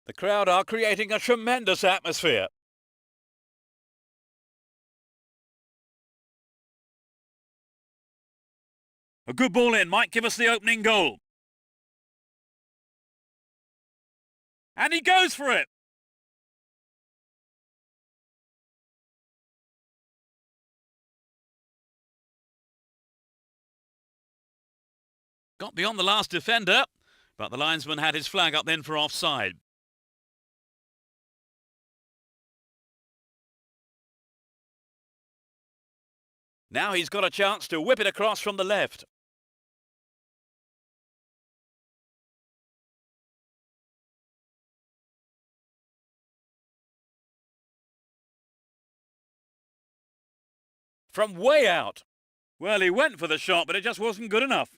The crowd are creating a tremendous atmosphere. A good ball in might give us the opening goal. And he goes for it. Got beyond the last defender, but the linesman had his flag up then for offside. Now he's got a chance to whip it across from the left. From way out. Well, he went for the shot, but it just wasn't good enough.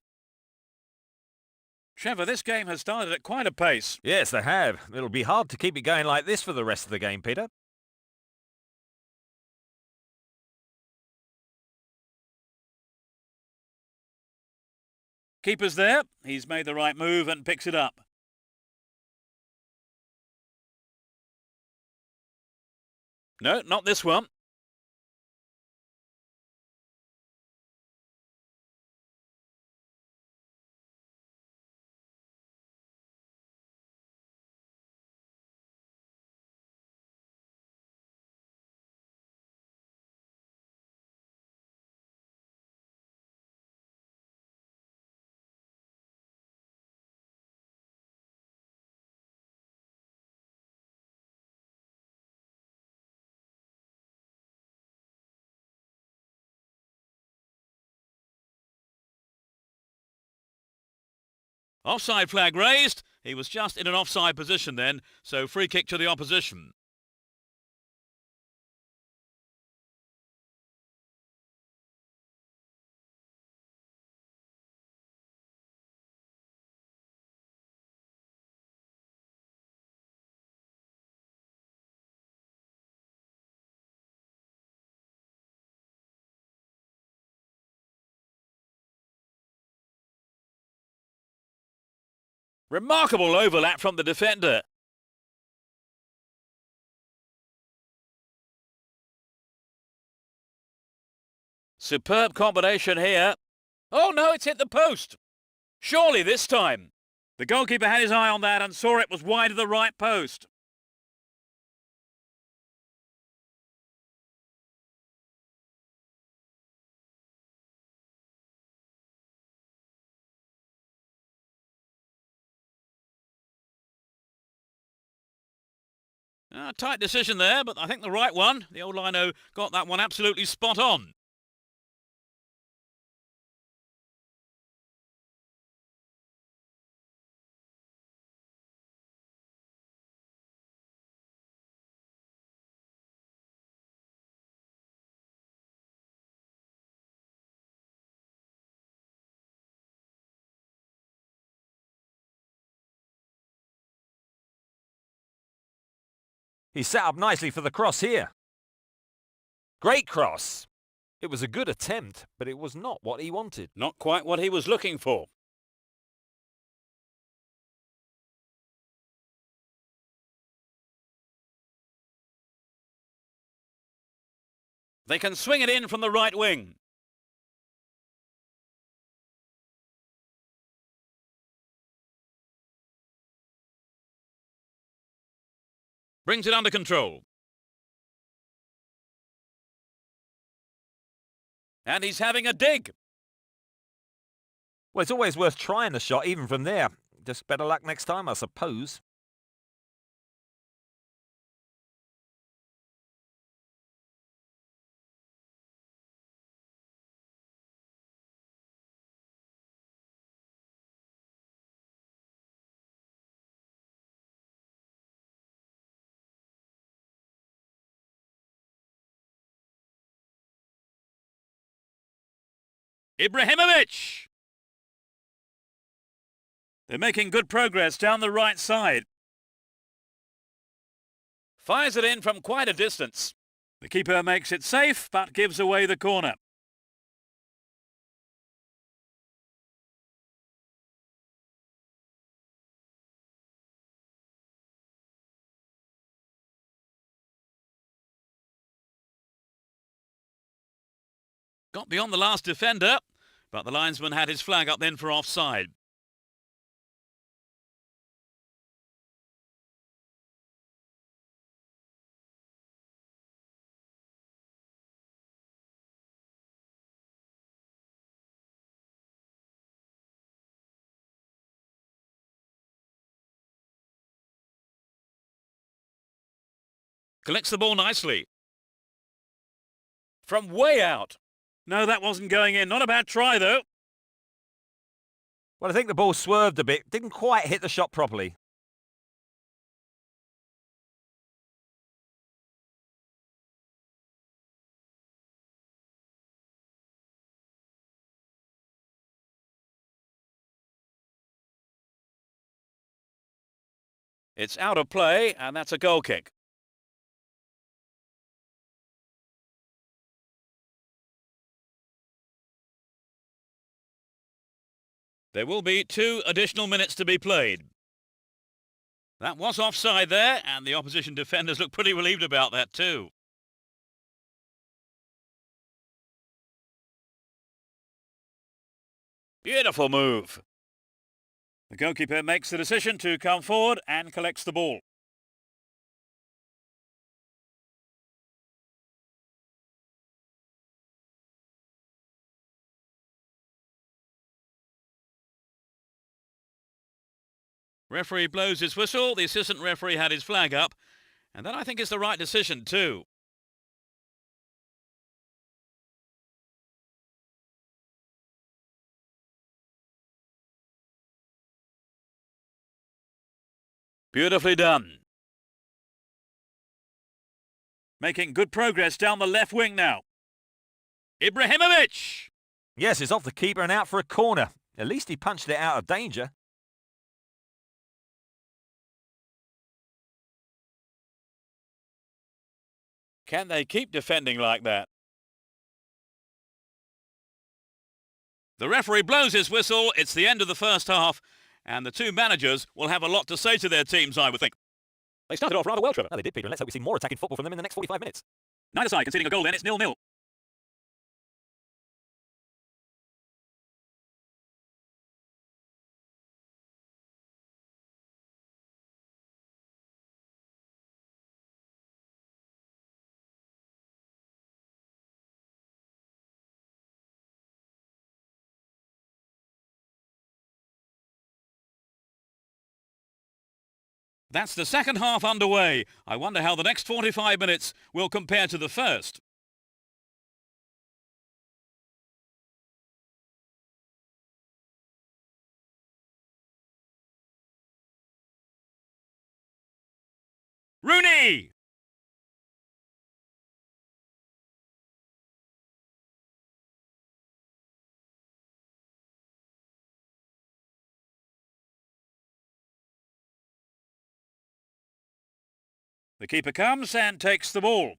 Trevor, this game has started at quite a pace. Yes, they have. It'll be hard to keep it going like this for the rest of the game, Peter. Keeper's there. He's made the right move and picks it up. No, not this one. Offside flag raised. He was just in an offside position then, so free kick to the opposition. Remarkable overlap from the defender. Superb combination here. Oh no, it's hit the post. Surely this time. The goalkeeper had his eye on that and saw it was wide of the right post. Tight decision there, but I think the right one. The old lino got that one absolutely spot on. He's set up nicely for the cross here. Great cross. It was a good attempt, but it was not what he wanted. Not quite what he was looking for. They can swing it in from the right wing. Brings it under control. And he's having a dig. Well, it's always worth trying the shot, even from there. Just better luck next time, I suppose. Ibrahimovic! They're making good progress down the right side. Fires it in from quite a distance. The keeper makes it safe, but gives away the corner. Got beyond the last defender, but the linesman had his flag up then for offside. Collects the ball nicely. From way out. No, that wasn't going in. Not a bad try, though. Well, I think the ball swerved a bit. Didn't quite hit the shot properly. It's out of play, and that's a goal kick. There will be 2 additional minutes to be played. That was offside there, and the opposition defenders look pretty relieved about that too. Beautiful move. The goalkeeper makes the decision to come forward and collects the ball. Referee blows his whistle, the assistant referee had his flag up, and that I think is the right decision too. Beautifully done. Making good progress down the left wing now. Ibrahimovic! Yes, it's off the keeper and out for a corner. At least he punched it out of danger. Can they keep defending like that? The referee blows his whistle. It's the end of the first half, and the 2 managers will have a lot to say to their teams, I would think. They started off rather well, Trevor. Well, they did, Peter, and let's hope we see more attacking football from them in the next 45 minutes. Neither side conceding a goal then. It's 0-0. That's the second half underway. I wonder how the next 45 minutes will compare to the first. Rooney! The keeper comes and takes the ball.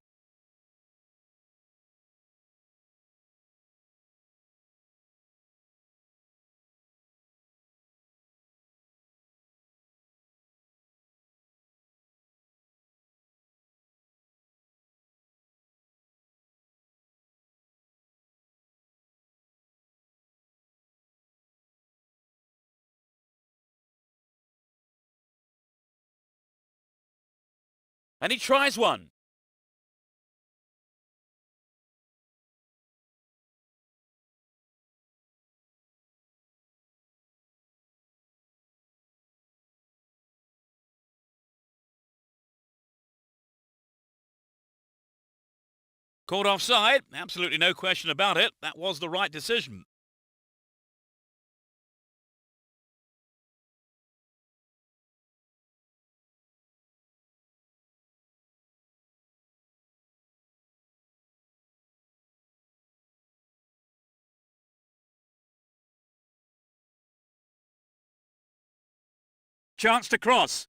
And he tries one. Caught offside. Absolutely no question about it. That was the right decision. Chance to cross.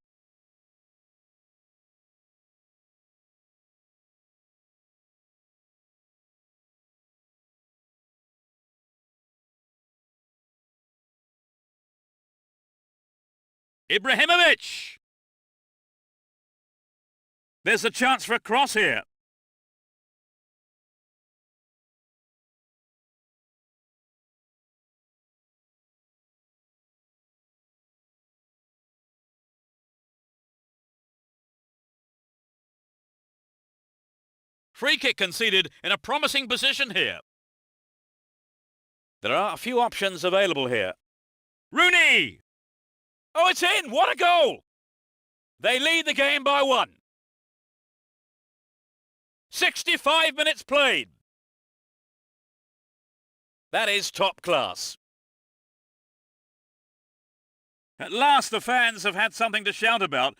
Ibrahimovic! There's a chance for a cross here. Free kick conceded in a promising position here. There are a few options available here. Rooney! Oh, it's in! What a goal! They lead the game by 1. 65 minutes played. That is top class. At last the fans have had something to shout about.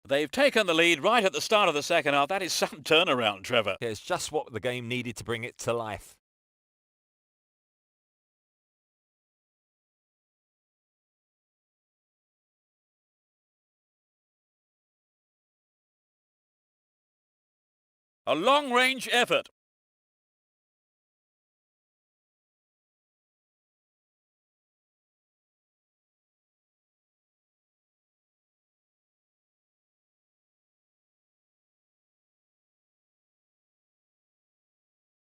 They've taken the lead right at the start of the second half. That is some turnaround, Trevor. It's just what the game needed to bring it to life. A long-range effort.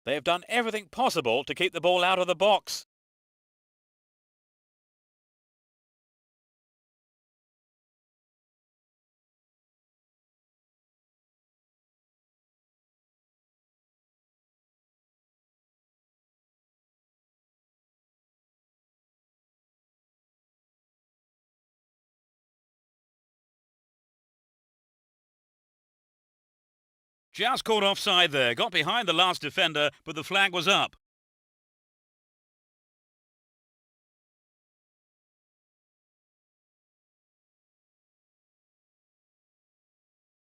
They have done everything possible to keep the ball out of the box. Just caught offside there. Got behind the last defender, but the flag was up.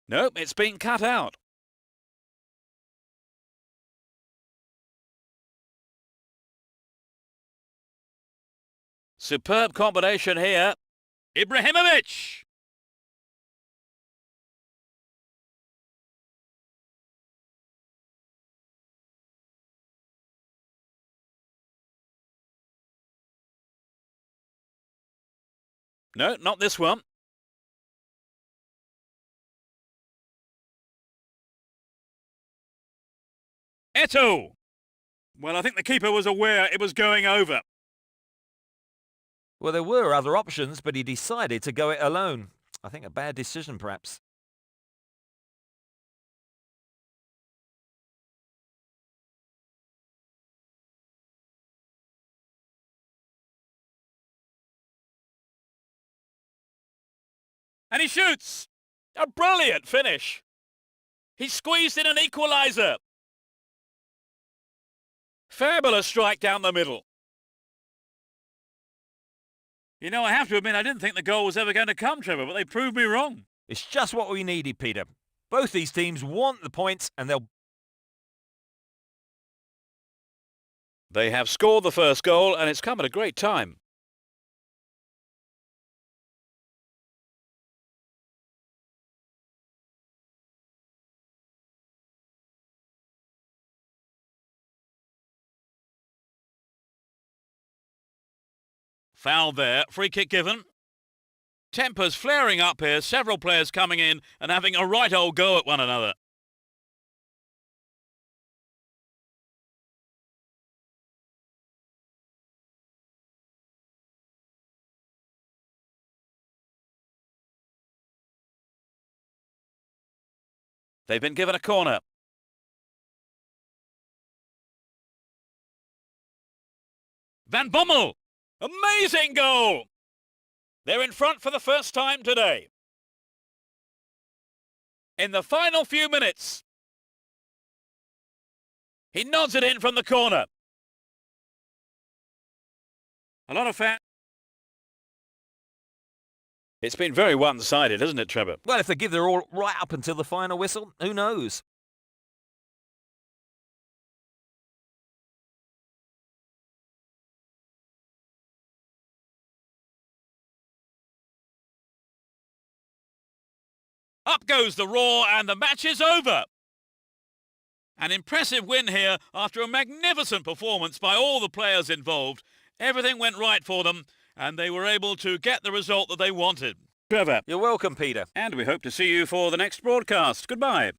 Nope, it's been cut out. Superb combination here. Ibrahimovic! No, not this one. Eto'o! Well, I think the keeper was aware it was going over. Well, there were other options, but he decided to go it alone. I think a bad decision, perhaps. And he shoots! A brilliant finish! He squeezed in an equaliser. Fabulous strike down the middle. You know, I have to admit, I didn't think the goal was ever going to come, Trevor, but they proved me wrong. It's just what we needed, Peter. Both these teams want the points, and they'll... They have scored the first goal, and it's come at a great time. Foul there, free kick given. Tempers flaring up here, several players coming in and having a right old go at one another. They've been given a corner. Van Bommel! Amazing goal! They're in front for the first time today. In the final few minutes, he nods it in from the corner. A lot of fans. It's been very one-sided, hasn't it, Trevor? Well, if they give their all right up until the final whistle, who knows? Up goes the roar and the match is over. An impressive win here after a magnificent performance by all the players involved. Everything went right for them and they were able to get the result that they wanted. Trevor. You're welcome, Peter. And we hope to see you for the next broadcast. Goodbye.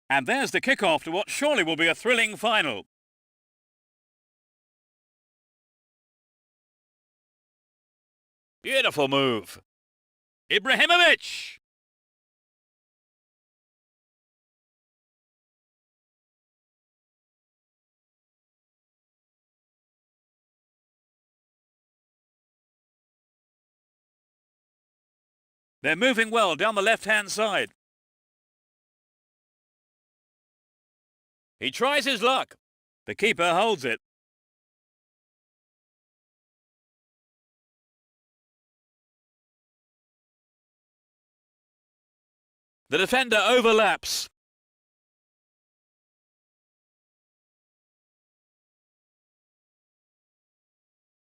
And there's the kick-off to what surely will be a thrilling final. Beautiful move. Ibrahimovic! They're moving well down the left-hand side. He tries his luck. The keeper holds it. The defender overlaps.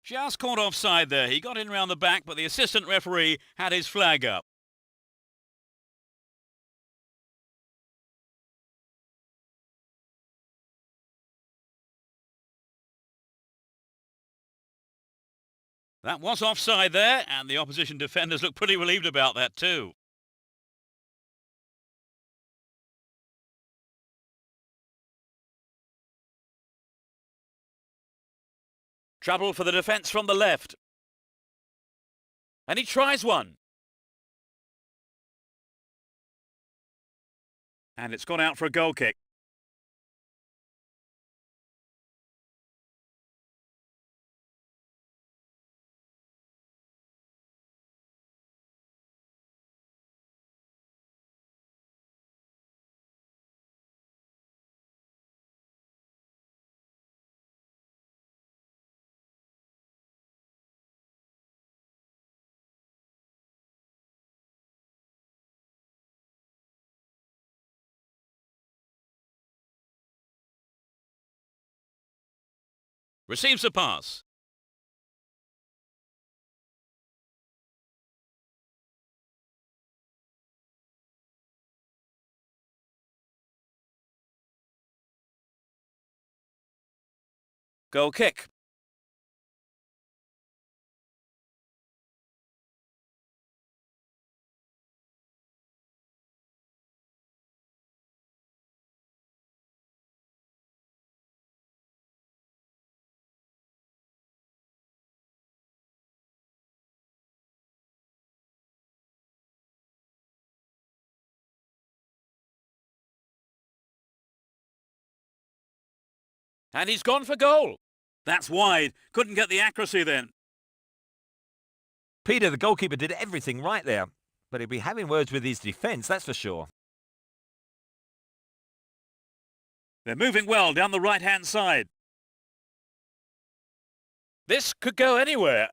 Just caught offside there. He got in round the back, but the assistant referee had his flag up. That was offside there, and the opposition defenders look pretty relieved about that too. Trouble for the defence from the left. And he tries one. And it's gone out for a goal kick. Receives the pass. Goal kick. And he's gone for goal. That's wide. Couldn't get the accuracy then. Peter, the goalkeeper, did everything right there, but he'll be having words with his defence, that's for sure. They're moving well down the right-hand side. This could go anywhere.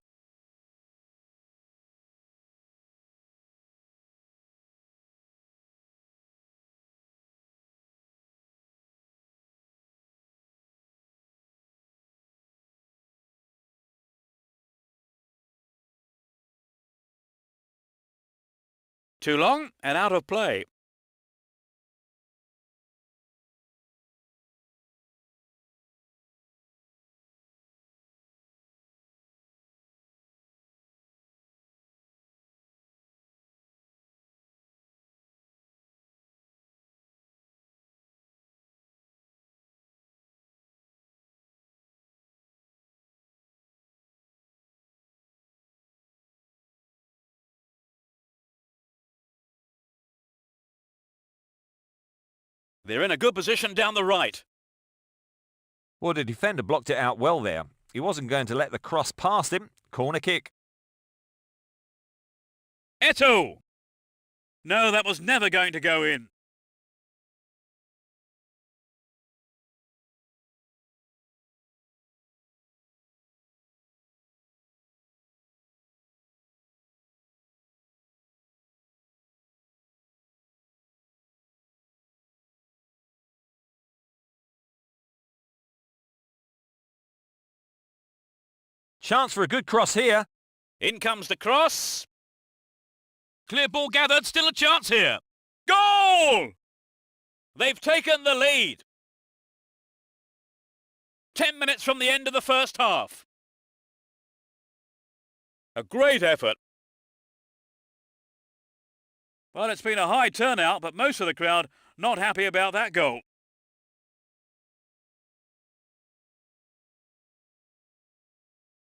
Too long and out of play. They're in a good position down the right. Well, the defender blocked it out well there. He wasn't going to let the cross past him. Corner kick. Eto'o! No, that was never going to go in. Chance for a good cross here. In comes the cross. Clear ball gathered, still a chance here. Goal! They've taken the lead. 10 minutes from the end of the first half. A great effort. Well, it's been a high turnout, but most of the crowd not happy about that goal.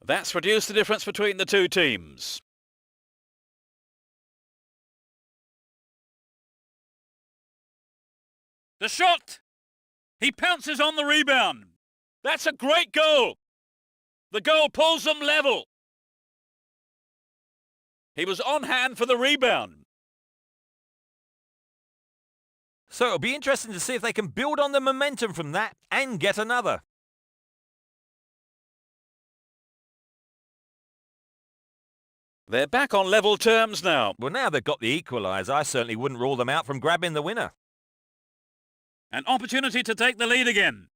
That's reduced the difference between the two teams. The shot! He pounces on the rebound. That's a great goal. The goal pulls them level. He was on hand for the rebound. So it'll be interesting to see if they can build on the momentum from that and get another. They're back on level terms now. Well, now they've got the equaliser, I certainly wouldn't rule them out from grabbing the winner. An opportunity to take the lead again.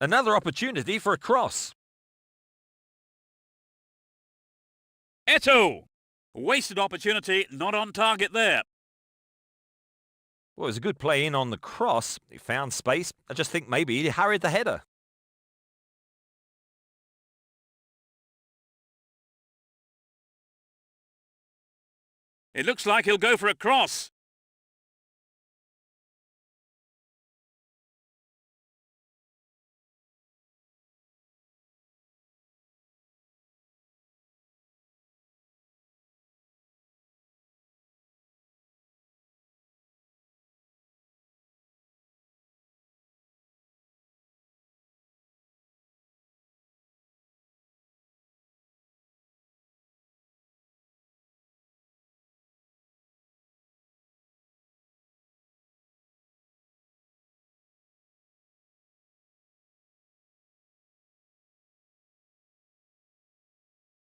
Another opportunity for a cross. Eto'o! Wasted opportunity, not on target there. Well, it was a good play in on the cross. He found space. I just think maybe he hurried the header. It looks like he'll go for a cross.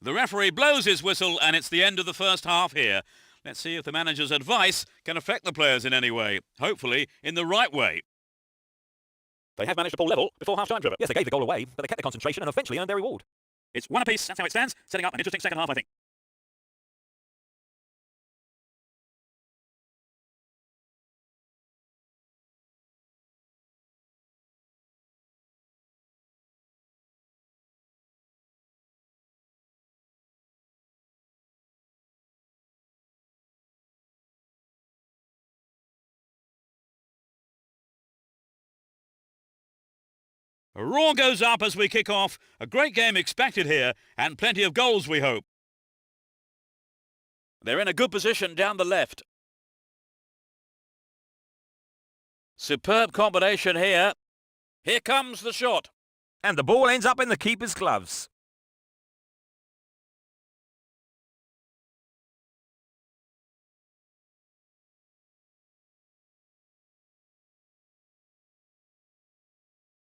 The referee blows his whistle and it's the end of the first half here. Let's see if the manager's advice can affect the players in any way. Hopefully in the right way. They have managed to pull level before half-time, Trevor. Yes, they gave the goal away, but they kept their concentration and eventually earned their reward. It's one apiece, that's how it stands. Setting up an interesting second half, I think. A roar goes up as we kick off. A great game expected here and plenty of goals, we hope. They're in a good position down the left. Superb combination here. Here comes the shot. And the ball ends up in the keeper's gloves.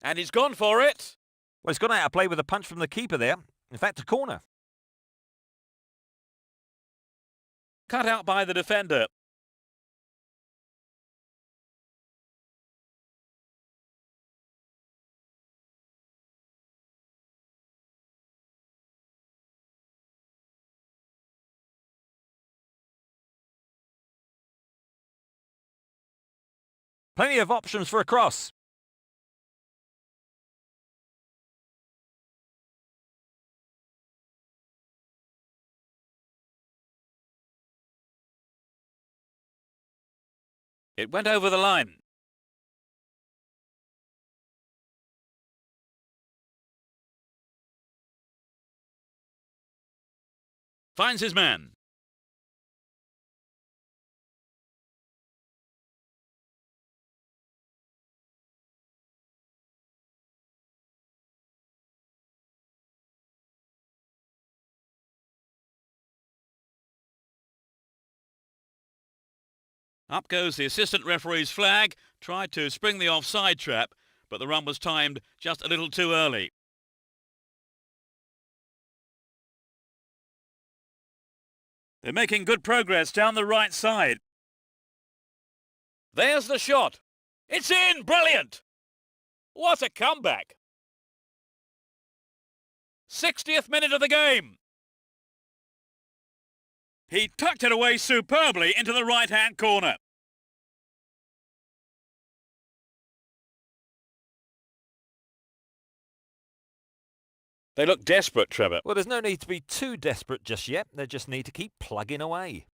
And he's gone for it. Well, he's gone out of play with a punch from the keeper there. In fact, a corner. Cut out by the defender. Plenty of options for a cross. It went over the line. Finds his man. Up goes the assistant referee's flag. Tried to spring the offside trap, but the run was timed just a little too early. They're making good progress down the right side. There's the shot. It's in! Brilliant! What a comeback! 60th minute of the game. He tucked it away superbly into the right-hand corner. They look desperate, Trevor. Well, there's no need to be too desperate just yet. They just need to keep plugging away.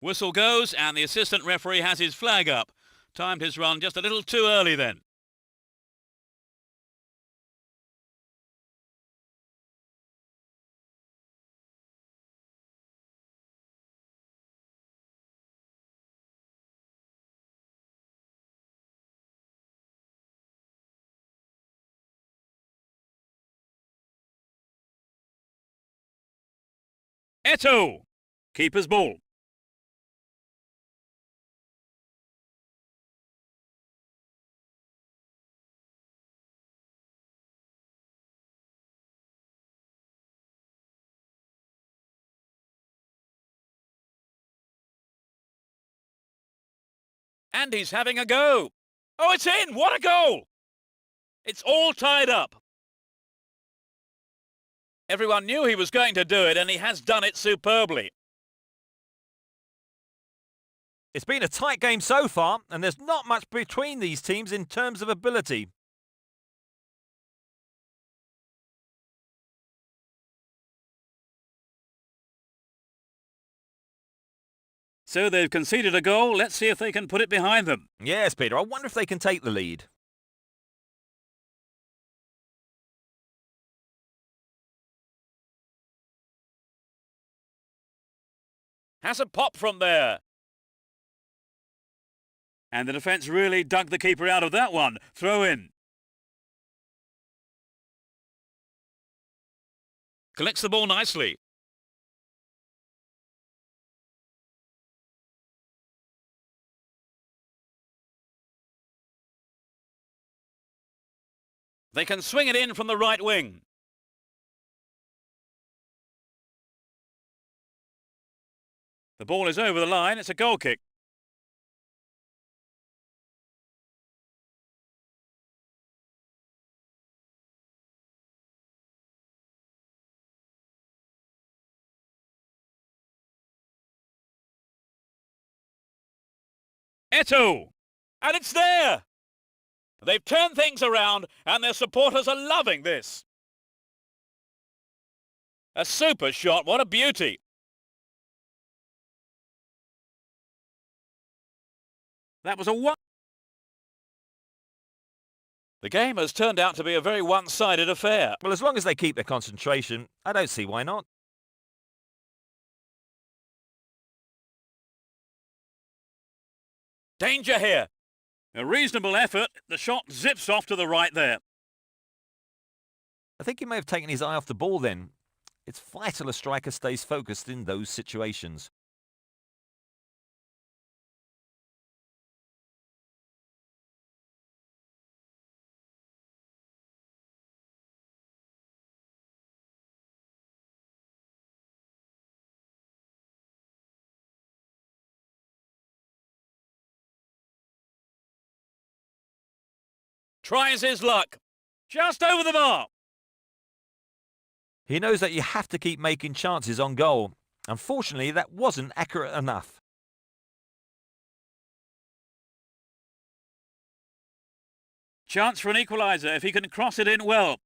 Whistle goes and the assistant referee has his flag up. Timed his run just a little too early then. Eto! Keeper's ball. And he's having a go. Oh, it's in! What a goal! It's all tied up. Everyone knew he was going to do it, and he has done it superbly. It's been a tight game so far, and there's not much between these teams in terms of ability. So they've conceded a goal. Let's see if they can put it behind them. Yes, Peter, I wonder if they can take the lead. Has a pop from there. And the defence really dug the keeper out of that one. Throw in. Collects the ball nicely. They can swing it in from the right wing. The ball is over the line. It's a goal kick. Eto! And it's there! They've turned things around and their supporters are loving this. A super shot, what a beauty. That was a one. The game has turned out to be a very one-sided affair. Well, as long as they keep their concentration, I don't see why not. Danger here. A reasonable effort. The shot zips off to the right there. I think he may have taken his eye off the ball then. It's vital a striker stays focused in those situations. Tries his luck. Just over the mark. He knows that you have to keep making chances on goal. Unfortunately, that wasn't accurate enough. Chance for an equaliser if he can cross it in well.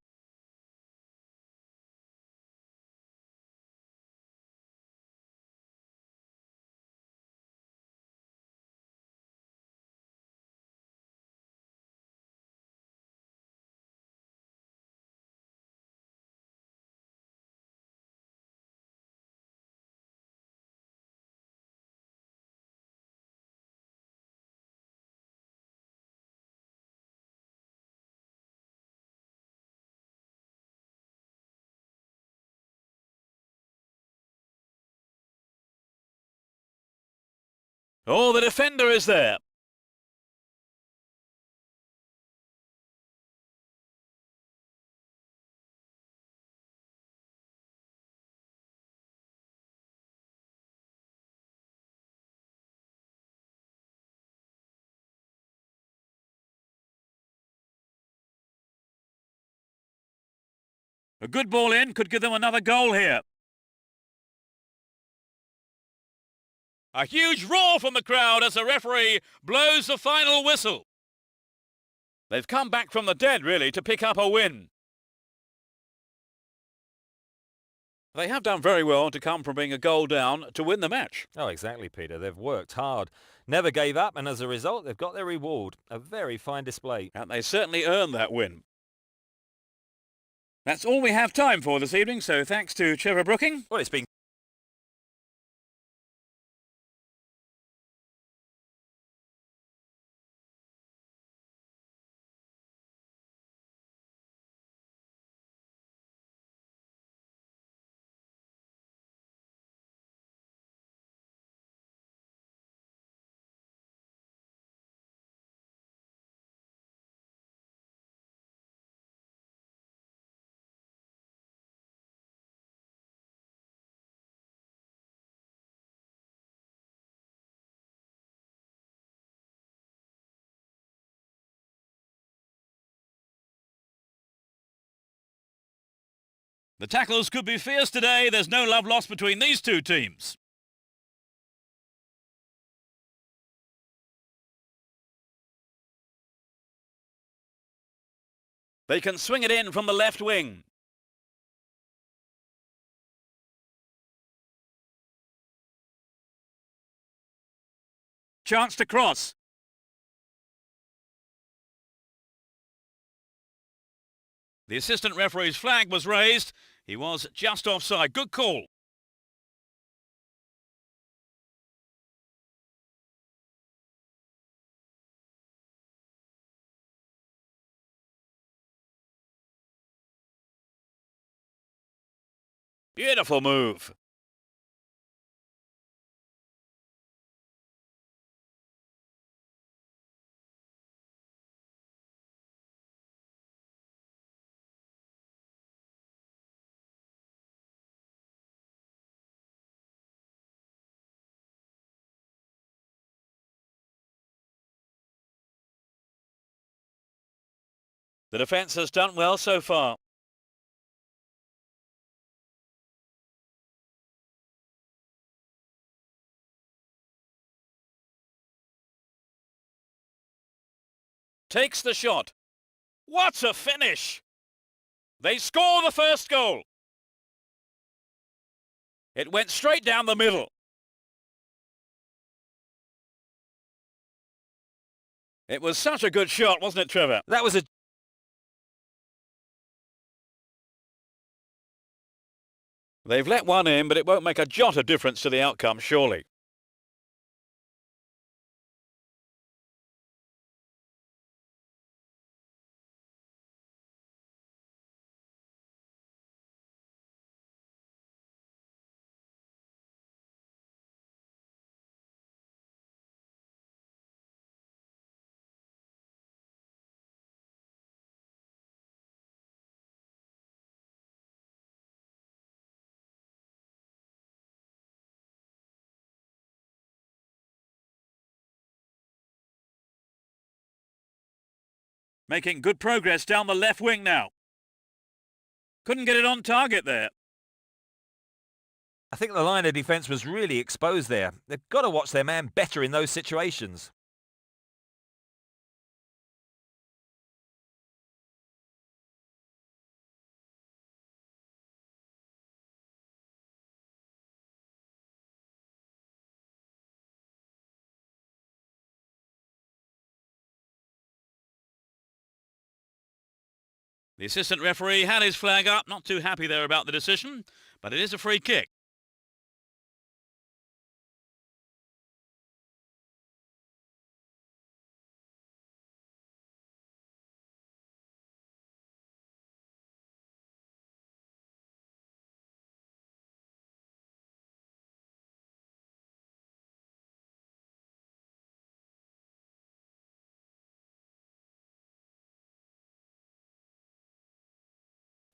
Oh, the defender is there. A good ball in could give them another goal here. A huge roar from the crowd as the referee blows the final whistle. They've come back from the dead, really, to pick up a win. They have done very well to come from being a goal down to win the match. Oh, exactly, Peter. They've worked hard, never gave up, and as a result, they've got their reward. A very fine display. And they certainly earned that win. That's all we have time for this evening, so thanks to Trevor Brooking. Well, it's been The tackles could be fierce today. There's no love lost between these two teams. They can swing it in from the left wing. Chance to cross. The assistant referee's flag was raised. He was just offside. Good call. Beautiful move. The defence has done well so far. Takes the shot. What a finish! They score the first goal. It went straight down the middle. It was such a good shot, wasn't it, Trevor? that was a They've let one in, but it won't make a jot of difference to the outcome, surely. Making good progress down the left wing now. Couldn't get it on target there. I think the line of defence was really exposed there. They've got to watch their man better in those situations. The assistant referee had his flag up, not too happy there about the decision, but it is a free kick.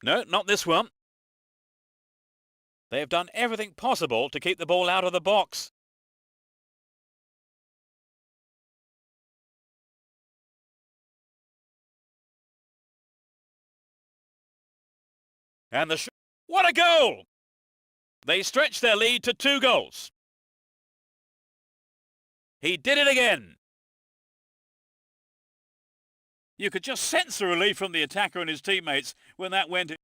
No, not this one. They have done everything possible to keep the ball out of the box. And what a goal! They stretch their lead to 2 goals. He did it again. You could just sense the relief from the attacker and his teammates when that went in.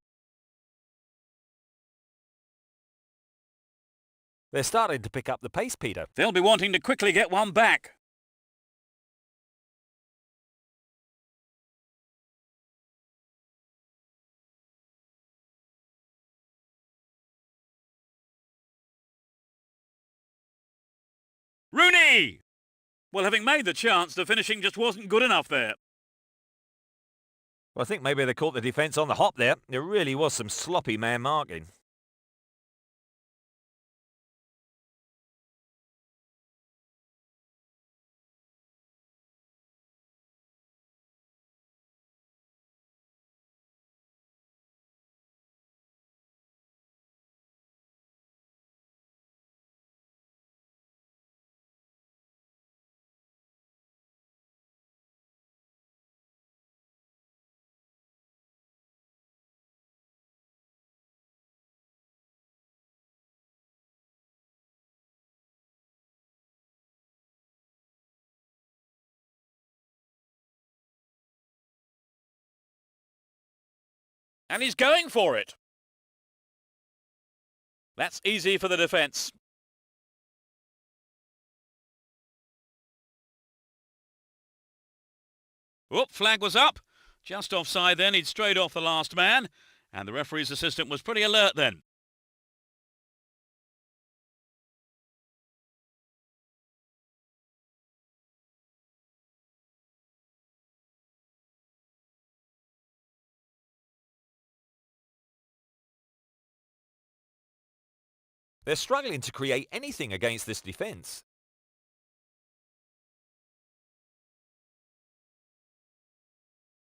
They're starting to pick up the pace, Peter. They'll be wanting to quickly get one back. Rooney! Well, having made the chance, the finishing just wasn't good enough there. Well, I think maybe they caught the defence on the hop there. There really was some sloppy man marking. And he's going for it. That's easy for the defence. Whoop, flag was up. Just offside then, he'd strayed off the last man. And the referee's assistant was pretty alert then. They're struggling to create anything against this defence.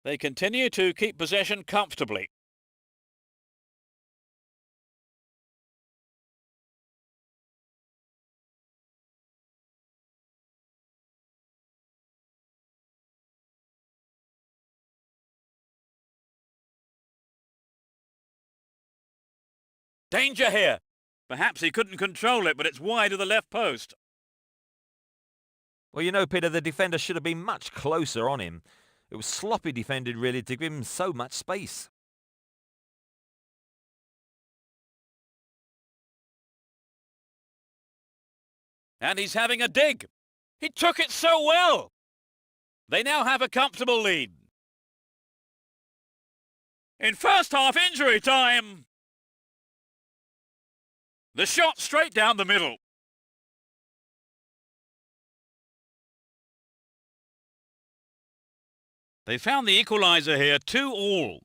They continue to keep possession comfortably. Danger here. Perhaps he couldn't control it, but it's wide of the left post. Well, you know, Peter, the defender should have been much closer on him. It was sloppy defended, really, to give him so much space. And he's having a dig. He took it so well. They now have a comfortable lead. In first half injury time. The shot straight down the middle. They found the equaliser here, 2-2.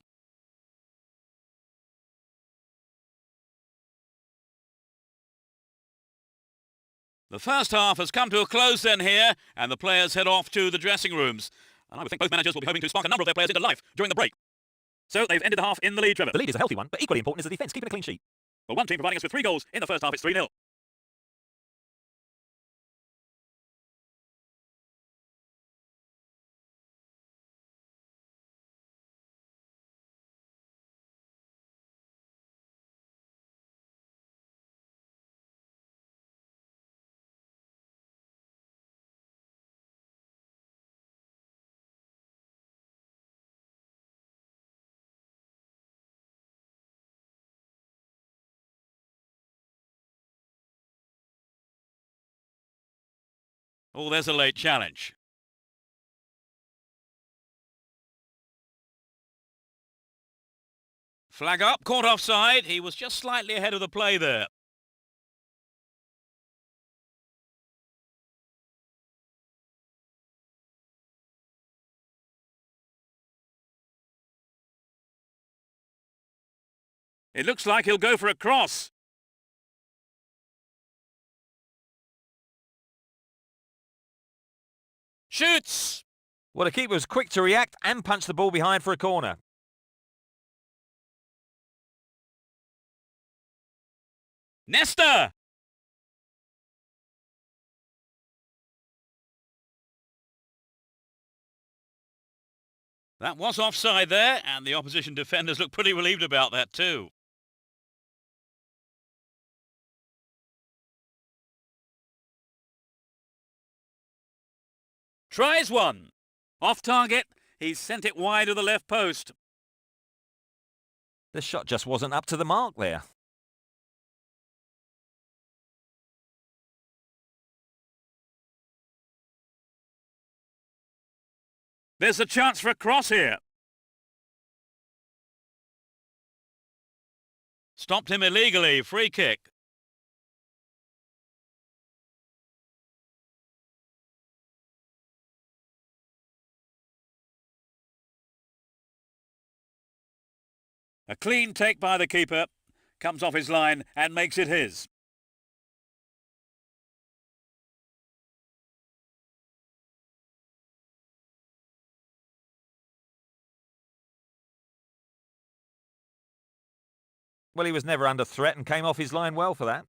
The first half has come to a close then here, and the players head off to the dressing rooms. And I would think both managers will be hoping to spark a number of their players into life during the break. So they've ended the half in the lead, Trevor. The lead is a healthy one, but equally important is the defence, keeping a clean sheet. Well, one team providing us with 3 goals in the first half. It's 3-0. Oh, there's a late challenge. Flag up, caught offside. He was just slightly ahead of the play there. It looks like he'll go for a cross. Shoots! Well, the keeper was quick to react and punch the ball behind for a corner. Nesta! That was offside there, and the opposition defenders look pretty relieved about that too. Tries one. Off target. He's sent it wide of the left post. The shot just wasn't up to the mark there. There's a chance for a cross here. Stopped him illegally. Free kick. A clean take by the keeper. Comes off his line and makes it his. Well, he was never under threat and came off his line well for that.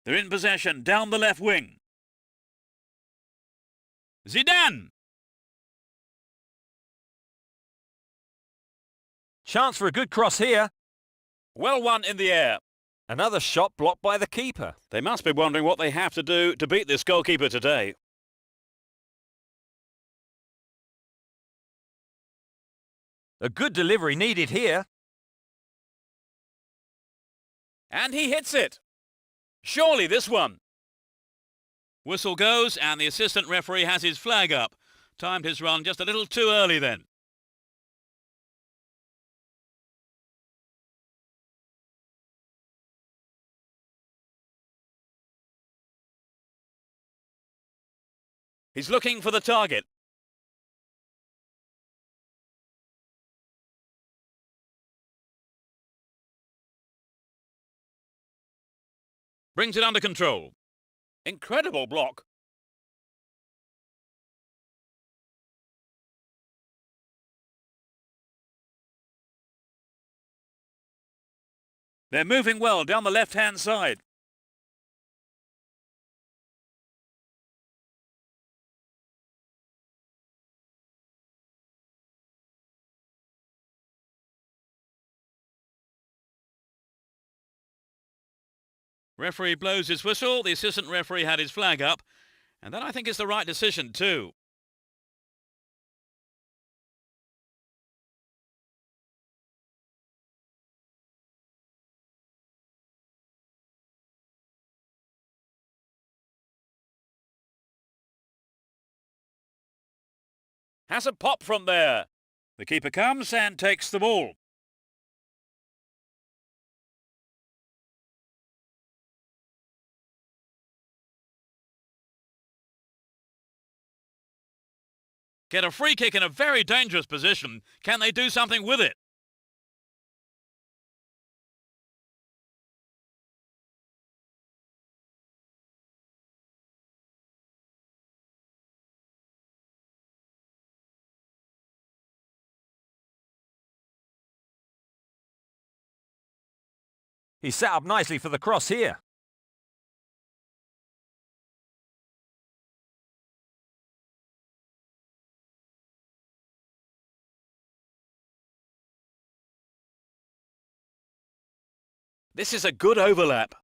They're in possession, down the left wing. Zidane! Chance for a good cross here. Well won in the air. Another shot blocked by the keeper. They must be wondering what they have to do to beat this goalkeeper today. A good delivery needed here. And he hits it. Surely this one. Whistle goes and the assistant referee has his flag up. Timed his run just a little too early then. He's looking for the target. Brings it under control. Incredible block. They're moving well down the left-hand side. Referee blows his whistle. The assistant referee had his flag up. And that, I think, is the right decision too. Has a pop from there. The keeper comes and takes the ball. Get a free kick in a very dangerous position. Can they do something with it? He's set up nicely for the cross here. This is a good overlap.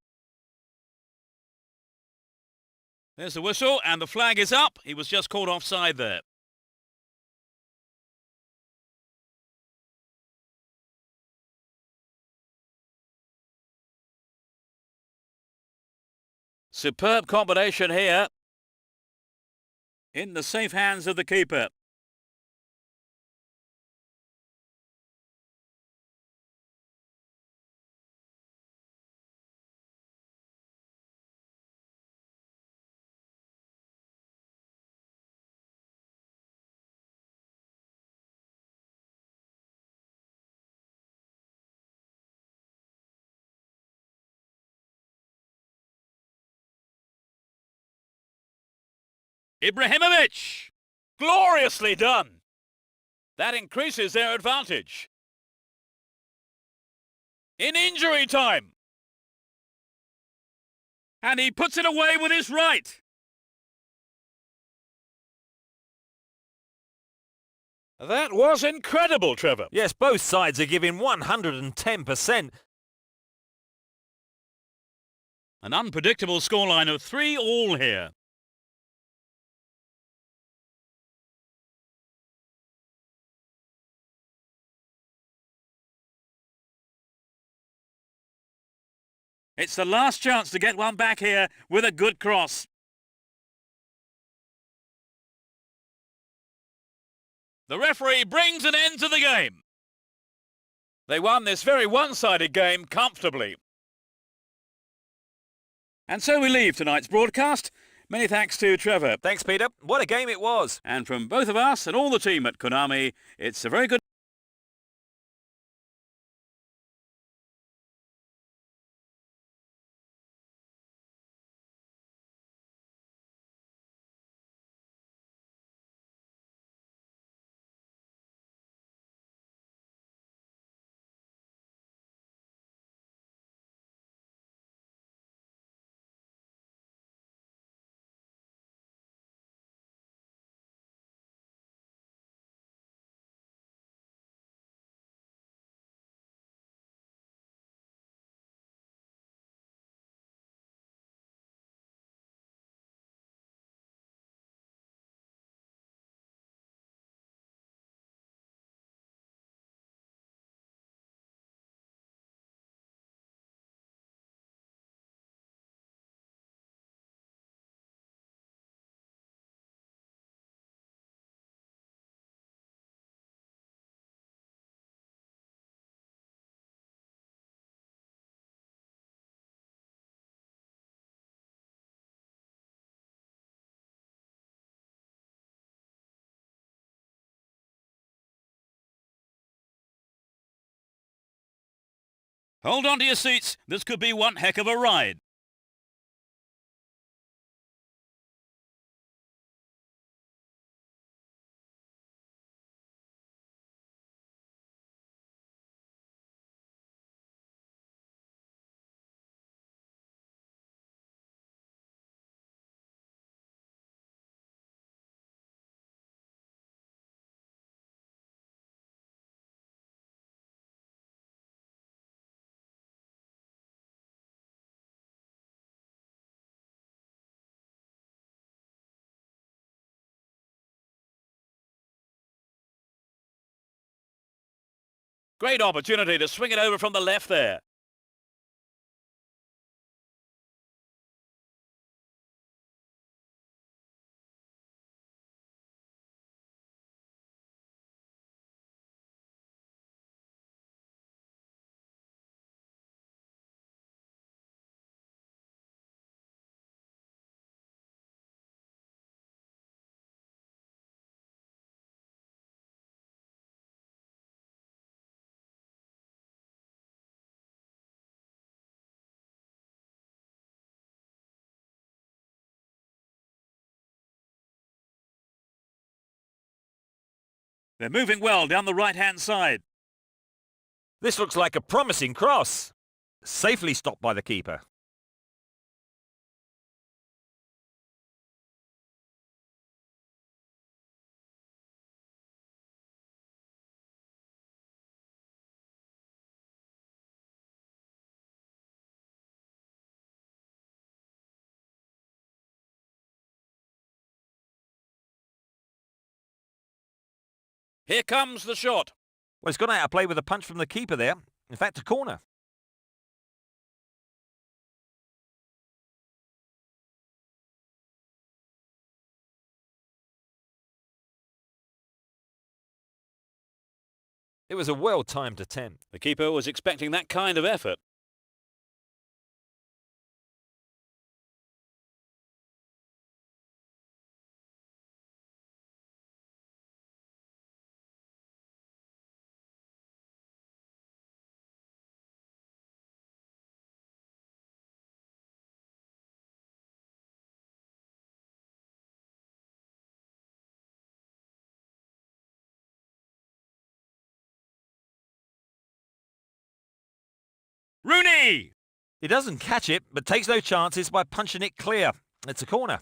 There's the whistle and the flag is up. He was just caught offside there. Superb combination here. In the safe hands of the keeper. Ibrahimovic! Gloriously done! That increases their advantage. in injury time. And he puts it away with his right. That was incredible, Trevor. Yes, both sides are giving 110%. An unpredictable scoreline of 3-3 here. It's the last chance to get one back here with a good cross. The referee brings an end to the game. They won this very one-sided game comfortably. And so we leave tonight's broadcast. Many thanks to Trevor. Thanks, Peter. What a game it was. And from both of us and all the team at Konami, it's a very good Hold on to your seats. This could be one heck of a ride. Great opportunity to swing it over from the left there. They're moving well down the right-hand side. This looks like a promising cross. Safely stopped by the keeper. Here comes the shot. Well, he's gone out of play with a punch from the keeper there. In fact, a corner. It was a well-timed attempt. The keeper was expecting that kind of effort. Rooney! He doesn't catch it, but takes no chances by punching it clear. It's a corner.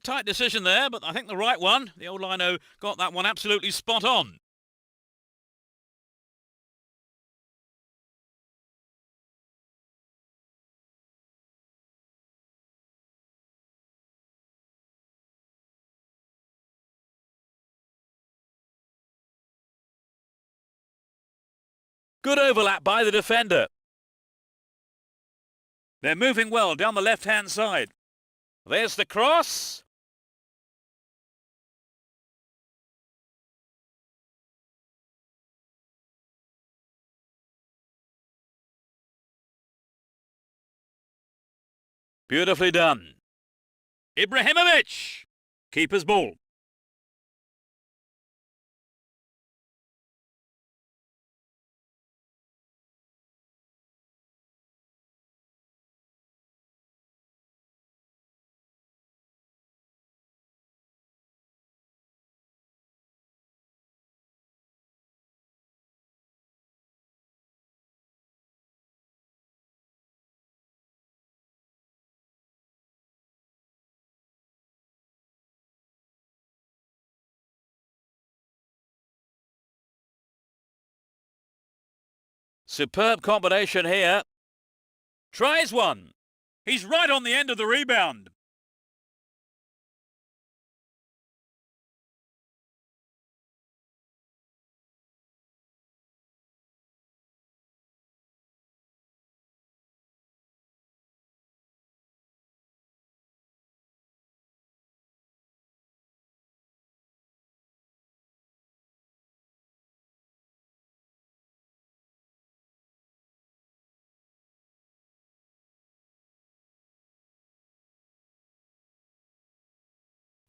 Tight decision there, but I think the right one. The old lino got that one absolutely spot on. Good overlap by the defender. They're moving well down the left-hand side. There's the cross. Beautifully done. Ibrahimovic. Keeper's ball. Superb combination here. Tries one. He's right on the end of the rebound.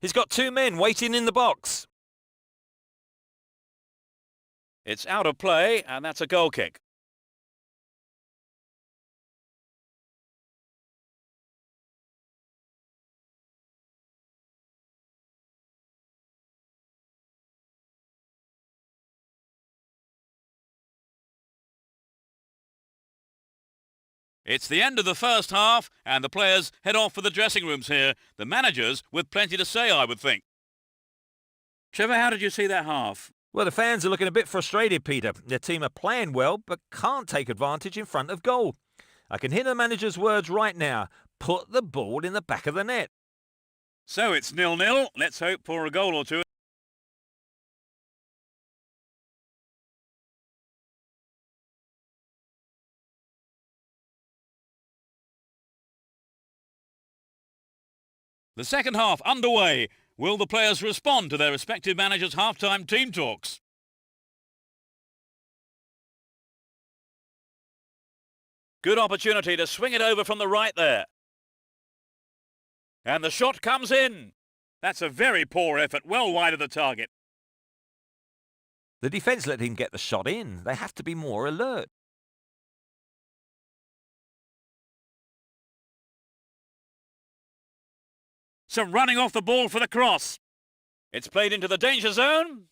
He's got two men waiting in the box. It's out of play, and that's a goal kick. It's the end of the first half, and the players head off for the dressing rooms here. The managers with plenty to say, I would think. Trevor, how did you see that half? Well, the fans are looking a bit frustrated, Peter. Their team are playing well, but can't take advantage in front of goal. I can hear the manager's words right now. Put the ball in the back of the net. So it's 0-0. Let's hope for a goal or two. The second half underway. Will the players respond to their respective managers' half-time team talks? Good opportunity to swing it over from the right there. And the shot comes in. That's a very poor effort, well wide of the target. The defence let him get the shot in. They have to be more alert. Some running off the ball for the cross. It's played into the danger zone.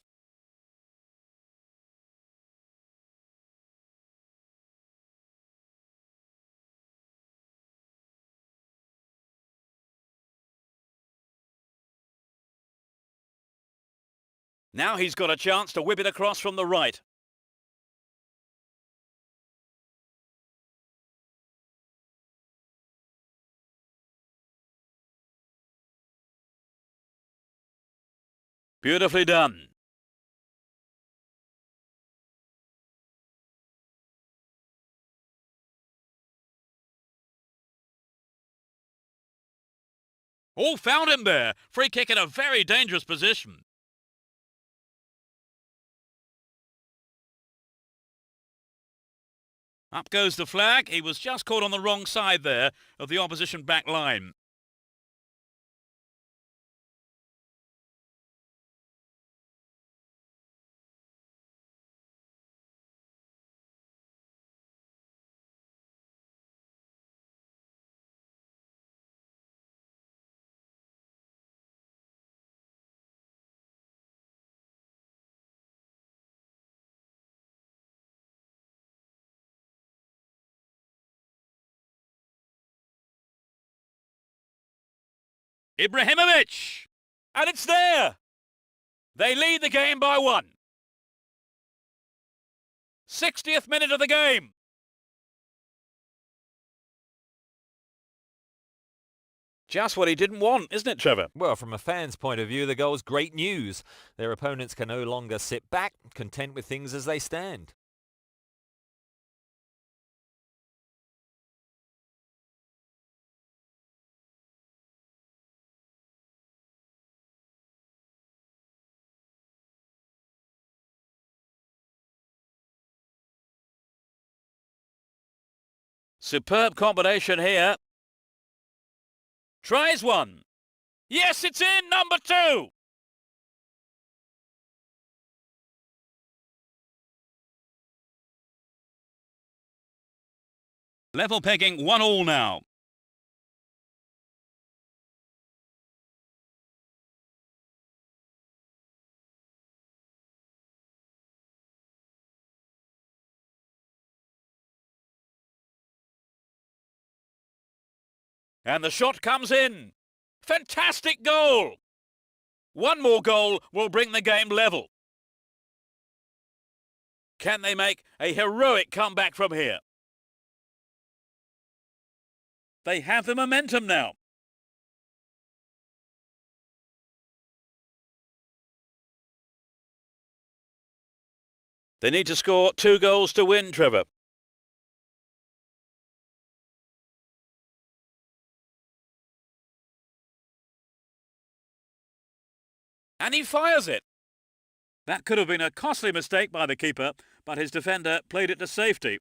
Now he's got a chance to whip it across from the right. Beautifully done. All found him there. Free kick in a very dangerous position. Up goes the flag. He was just caught on the wrong side there of the opposition back line. Ibrahimovic! And it's there! They lead the game by 1. 60th minute of the game. Just what he didn't want, isn't it, Trevor? Well, from a fan's point of view, the goal's great news. Their opponents can no longer sit back, content with things as they stand. Superb combination here. Tries one. Yes, it's in, number 2. Level pegging 1-1 now. And the shot comes in. Fantastic goal. One more goal will bring the game level. Can they make a heroic comeback from here? They have the momentum now. They need to score 2 goals to win, Trevor. And he fires it. That could have been a costly mistake by the keeper, but his defender played it to safety.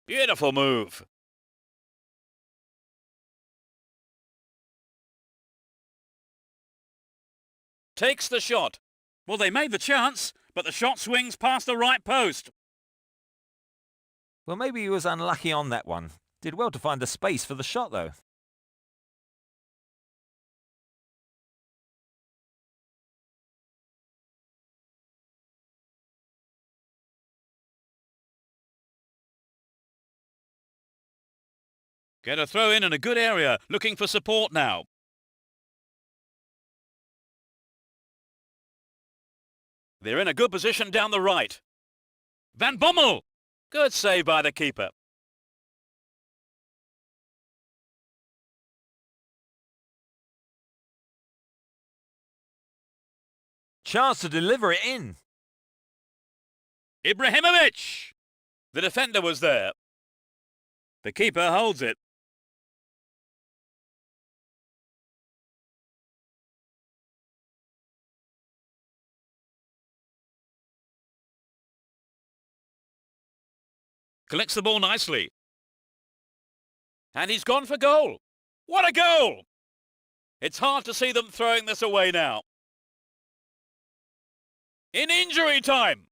Beautiful move. Takes the shot. Well, they made the chance, but the shot swings past the right post. Well, maybe he was unlucky on that one. Did well to find the space for the shot, though. Get a throw in a good area, looking for support now. They're in a good position down the right. Van Bommel! Good save by the keeper. Chance to deliver it in. Ibrahimovic! The defender was there. The keeper holds it. Collects the ball nicely. And he's gone for goal. What a goal! It's hard to see them throwing this away now. In injury time.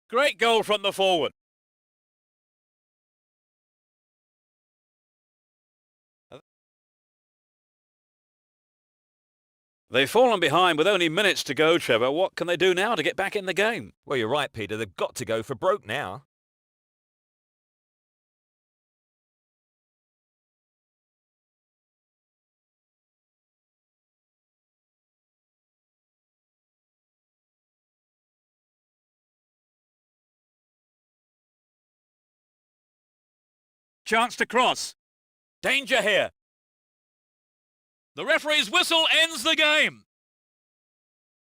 Great goal from the forward. They've fallen behind with only minutes to go, Trevor. What can they do now to get back in the game? Well, you're right, Peter. They've got to go for broke now. Chance to cross. Danger here. The referee's whistle ends the game.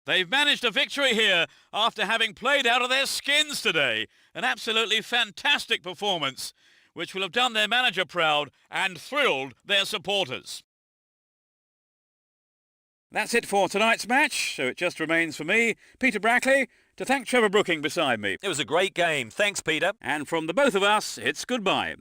They've managed a victory here after having played out of their skins today. An absolutely fantastic performance, which will have done their manager proud and thrilled their supporters. That's it for tonight's match, so it just remains for me, Peter Brackley, to thank Trevor Brooking beside me. It was a great game. Thanks, Peter. And from the both of us, it's goodbye.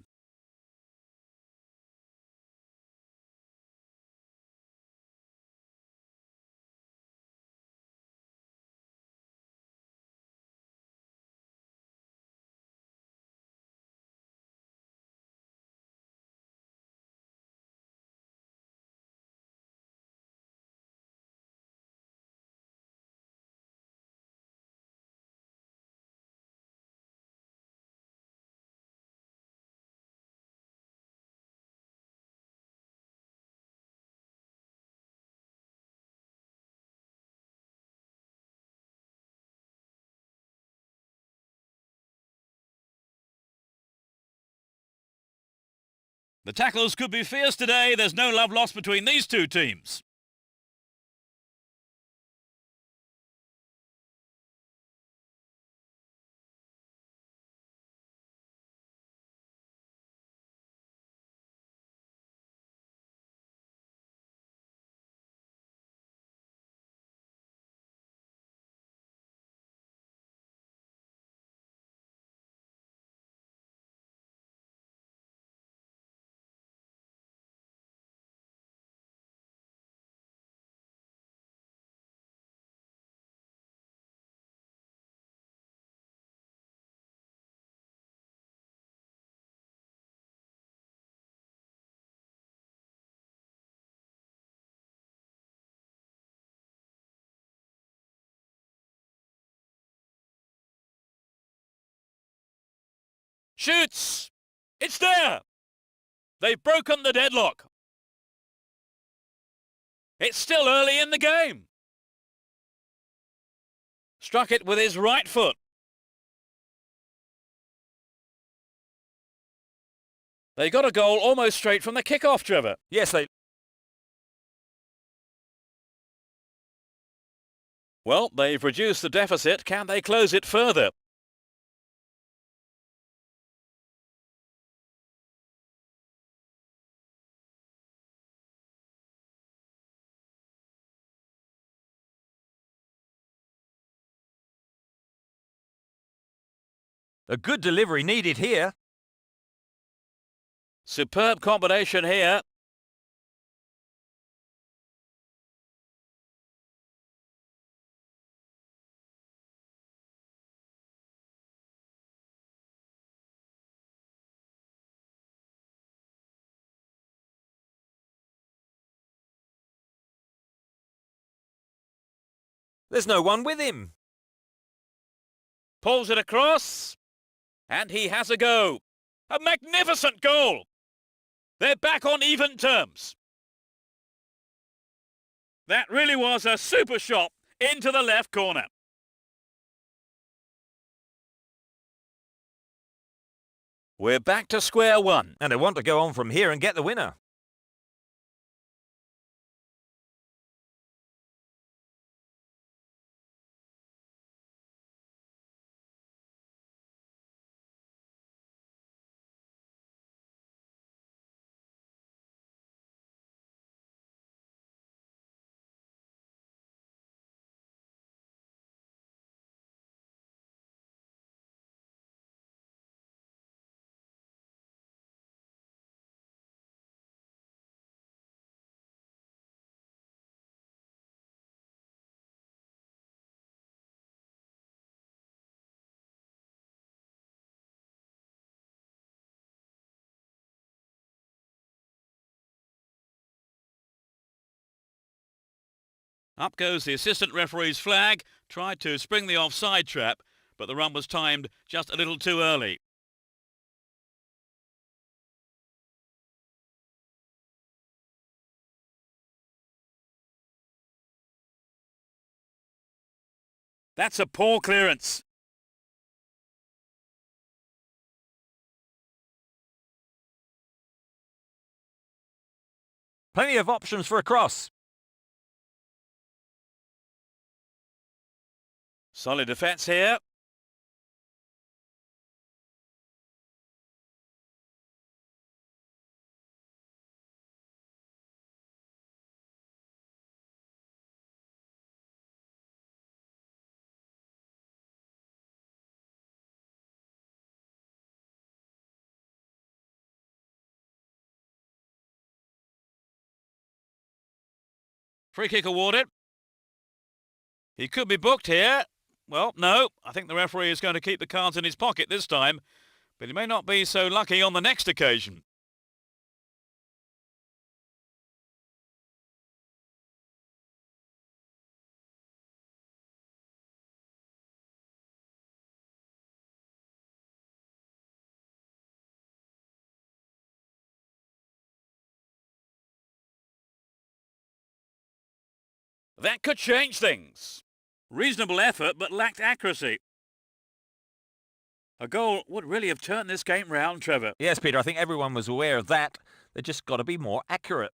The tackles could be fierce today. There's no love lost between these two teams. Shoots! It's there! They've broken the deadlock. It's still early in the game. Struck it with his right foot. They got a goal almost straight from the kick-off, Trevor. Yes, they... Well, they've reduced the deficit. Can they close it further? A good delivery needed here. Superb combination here. There's no one with him. Pulls it across. And he has a go. A magnificent goal. They're back on even terms. That really was a super shot into the left corner. We're back to square one. And they want to go on from here and get the winner. Up goes the assistant referee's flag, tried to spring the offside trap, but the run was timed just a little too early. That's a poor clearance. Plenty of options for a cross. Solid defence here. Free kick awarded. He could be booked here. Well, no, I think the referee is going to keep the cards in his pocket this time, but he may not be so lucky on the next occasion. That could change things. Reasonable effort, but lacked accuracy. A goal would really have turned this game round, Trevor. Yes, Peter, I think everyone was aware of that. They just got to be more accurate.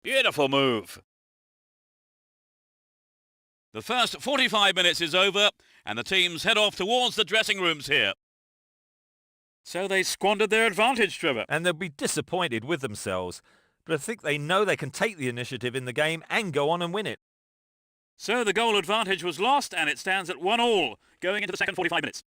Beautiful move. The first 45 minutes is over, and the teams head off towards the dressing rooms here. So they squandered their advantage, Trevor. And they'll be disappointed with themselves. But I think they know they can take the initiative in the game and go on and win it. So the goal advantage was lost, and it stands at 1-1 going into the second 45 minutes.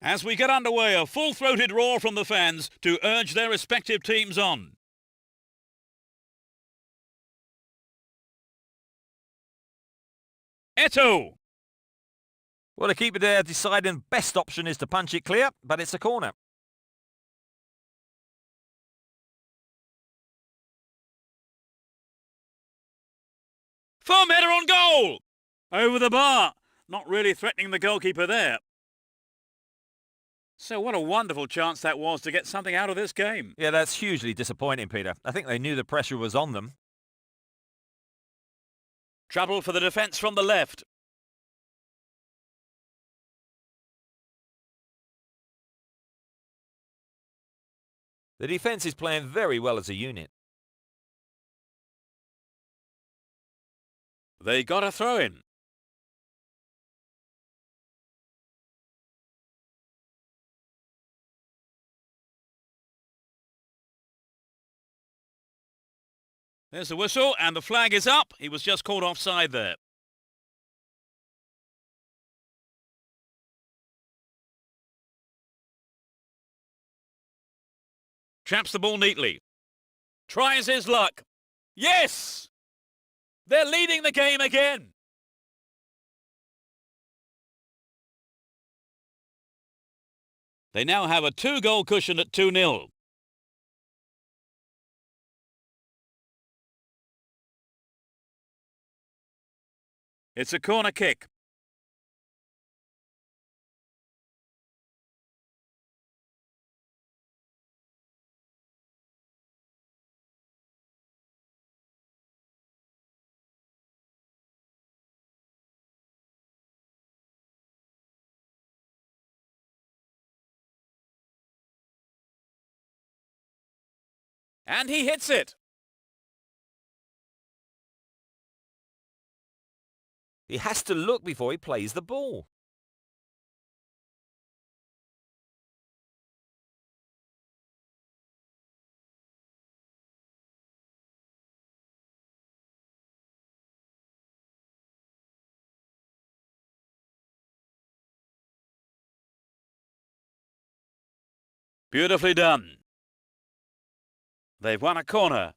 As we get underway, a full-throated roar from the fans to urge their respective teams on. Eto'o. Well, the keeper there deciding best option is to punch it clear, but it's a corner. Firm header on goal! Over the bar. Not really threatening the goalkeeper there. So what a wonderful chance that was to get something out of this game. Yeah, that's hugely disappointing, Peter. I think they knew the pressure was on them. Trouble for the defence from the left. The defence is playing very well as a unit. They got a throw in. There's the whistle and the flag is up. He was just called offside there. Traps the ball neatly. Tries his luck. Yes! They're leading the game again. They now have a 2-goal cushion at 2-0. It's a corner kick. And he hits it. He has to look before he plays the ball. Beautifully done. They've won a corner.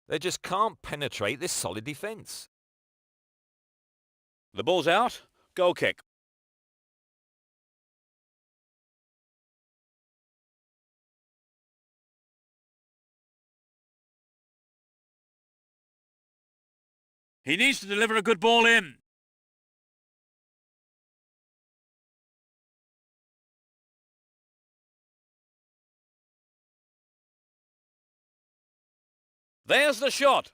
They just can't penetrate this solid defence. The ball's out. Goal kick. He needs to deliver a good ball in. There's the shot.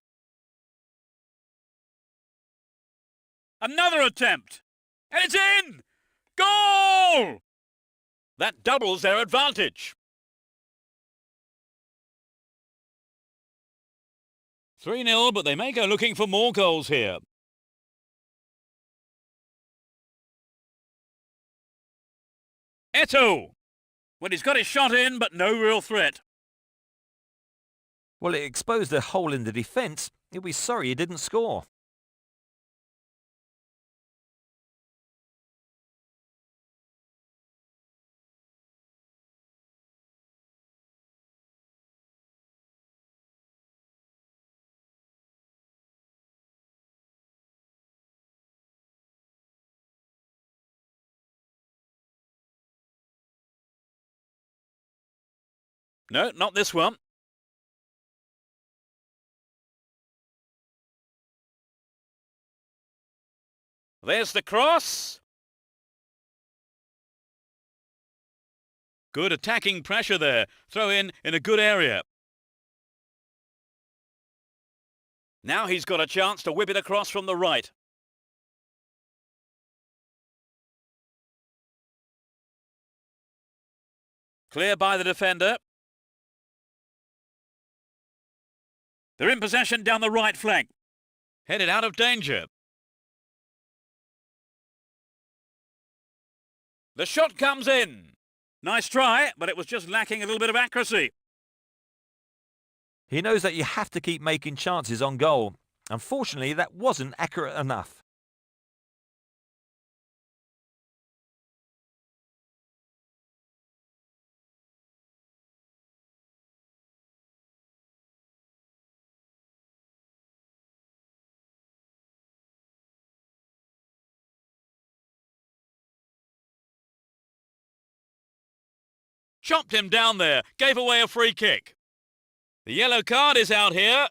Another attempt. And it's in! Goal! That doubles their advantage. 3-0, but they may go looking for more goals here. Eto'o. Well, he's got his shot in, but no real threat. Well, it exposed a hole in the defence. He'll be sorry he didn't score. No, not this one. There's the cross. Good attacking pressure there. Throw in a good area. Now he's got a chance to whip it across from the right. Clear by the defender. They're in possession down the right flank. Headed out of danger. The shot comes in. Nice try, but it was just lacking a little bit of accuracy. He knows that you have to keep making chances on goal. Unfortunately, that wasn't accurate enough. Chopped him down there, gave away a free kick. The yellow card is out here.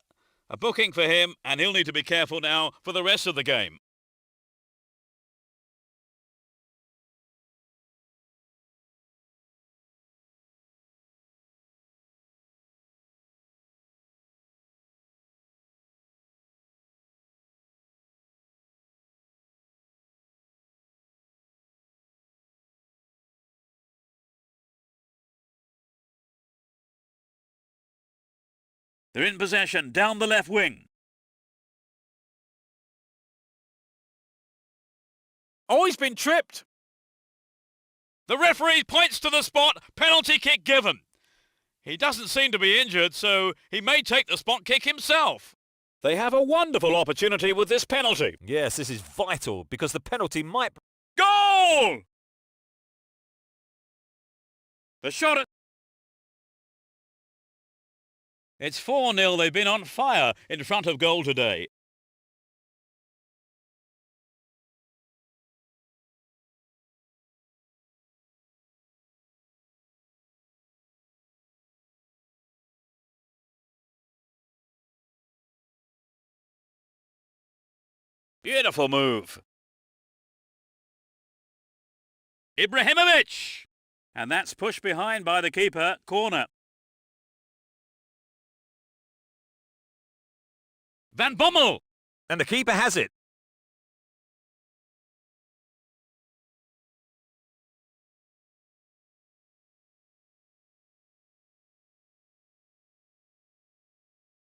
A booking for him, and he'll need to be careful now for the rest of the game. They're in possession, down the left wing. Oh, he's been tripped. The referee points to the spot, penalty kick given. He doesn't seem to be injured, so he may take the spot kick himself. They have a wonderful opportunity with this penalty. Yes, this is vital because the penalty might... Goal! The shot at It's 4-0. They've been on fire in front of goal today. Beautiful move. Ibrahimovic! And that's pushed behind by the keeper. Corner. Van Bommel! And the keeper has it.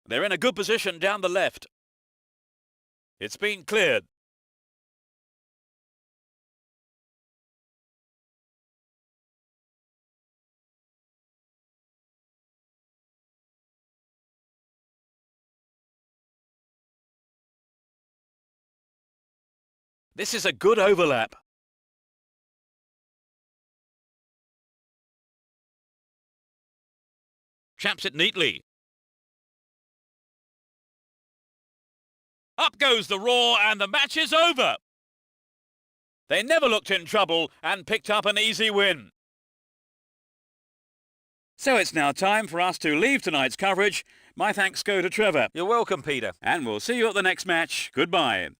They're in a good position down the left. It's been cleared. This is a good overlap. Chaps it neatly. Up goes the roar and the match is over. They never looked in trouble and picked up an easy win. So it's now time for us to leave tonight's coverage. My thanks go to Trevor. You're welcome, Peter. And we'll see you at the next match. Goodbye.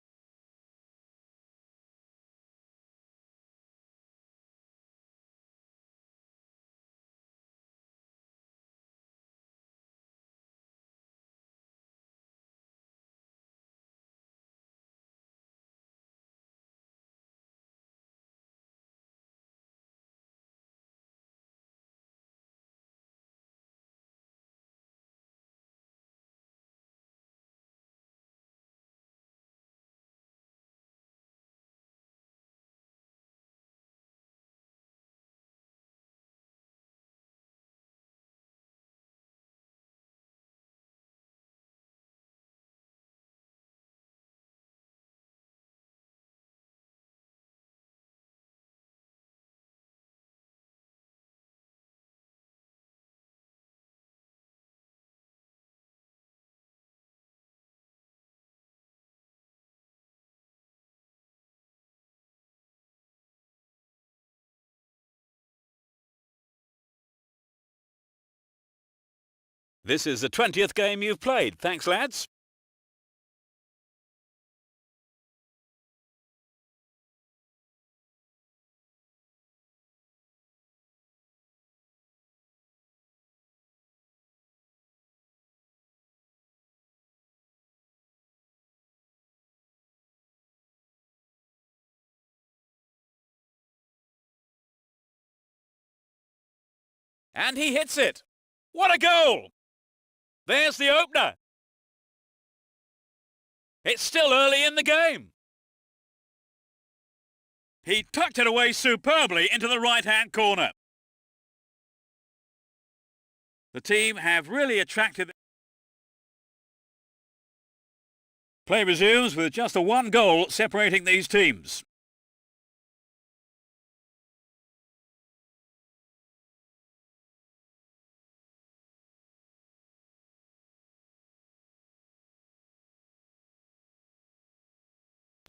This is the 20th game you've played. Thanks, lads. And he hits it. What a goal! There's the opener. It's still early in the game. He tucked it away superbly into the right-hand corner. The team have really attracted. Play resumes with just a one goal separating these teams.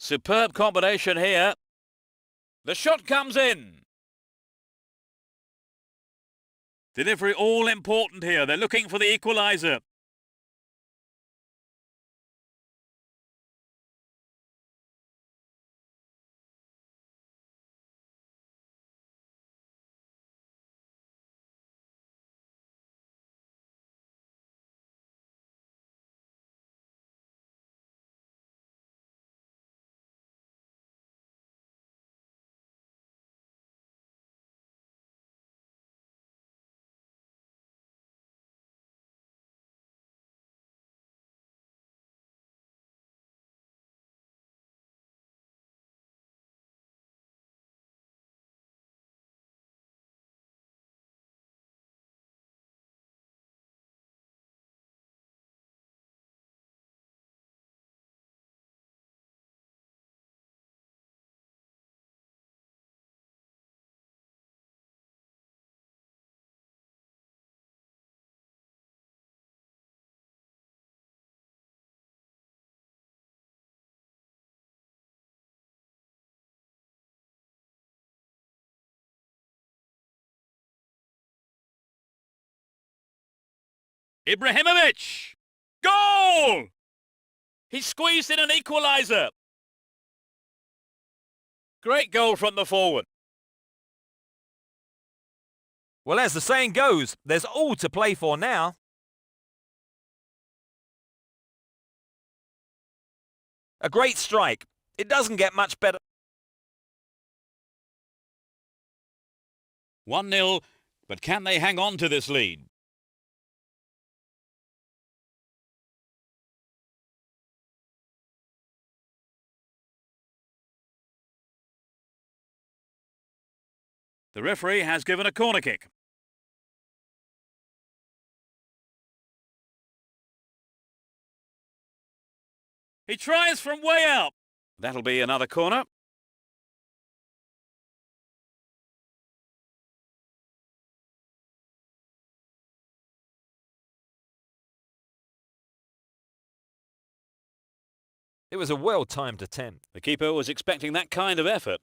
Superb combination here. The shot comes in. Delivery all important here. They're looking for the equaliser. Ibrahimovic! Goal! He squeezed in an equaliser. Great goal from the forward. Well, as the saying goes, there's all to play for now. A great strike. It doesn't get much better. 1-0, but can they hang on to this lead? The referee has given a corner kick. He tries from way out. That'll be another corner. It was a well-timed attempt. The keeper was expecting that kind of effort.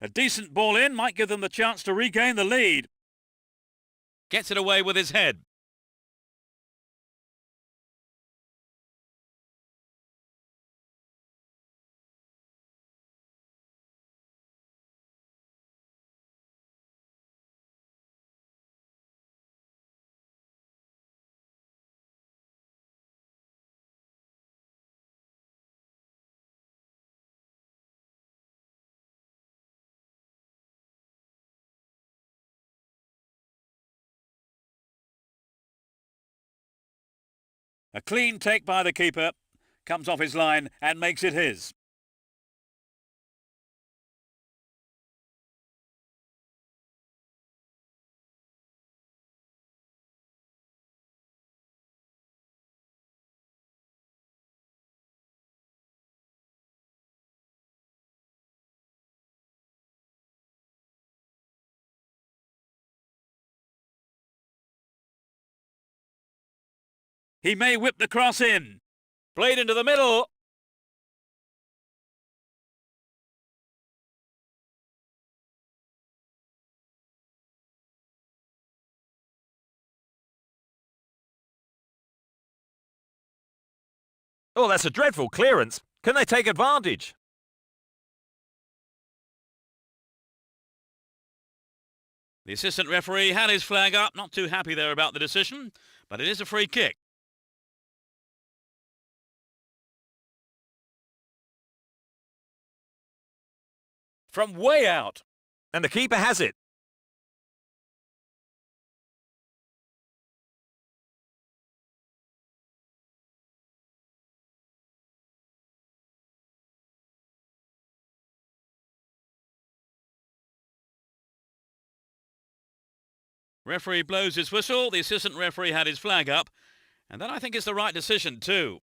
A decent ball in might give them the chance to regain the lead. Gets it away with his head. A clean take by the keeper, comes off his line and makes it his. He may whip the cross in. Played into the middle. Oh, that's a dreadful clearance. Can they take advantage? The assistant referee had his flag up, not too happy there about the decision, but it is a free kick. From way out. And the keeper has it. Referee blows his whistle, the assistant referee had his flag up, and that I think is the right decision too.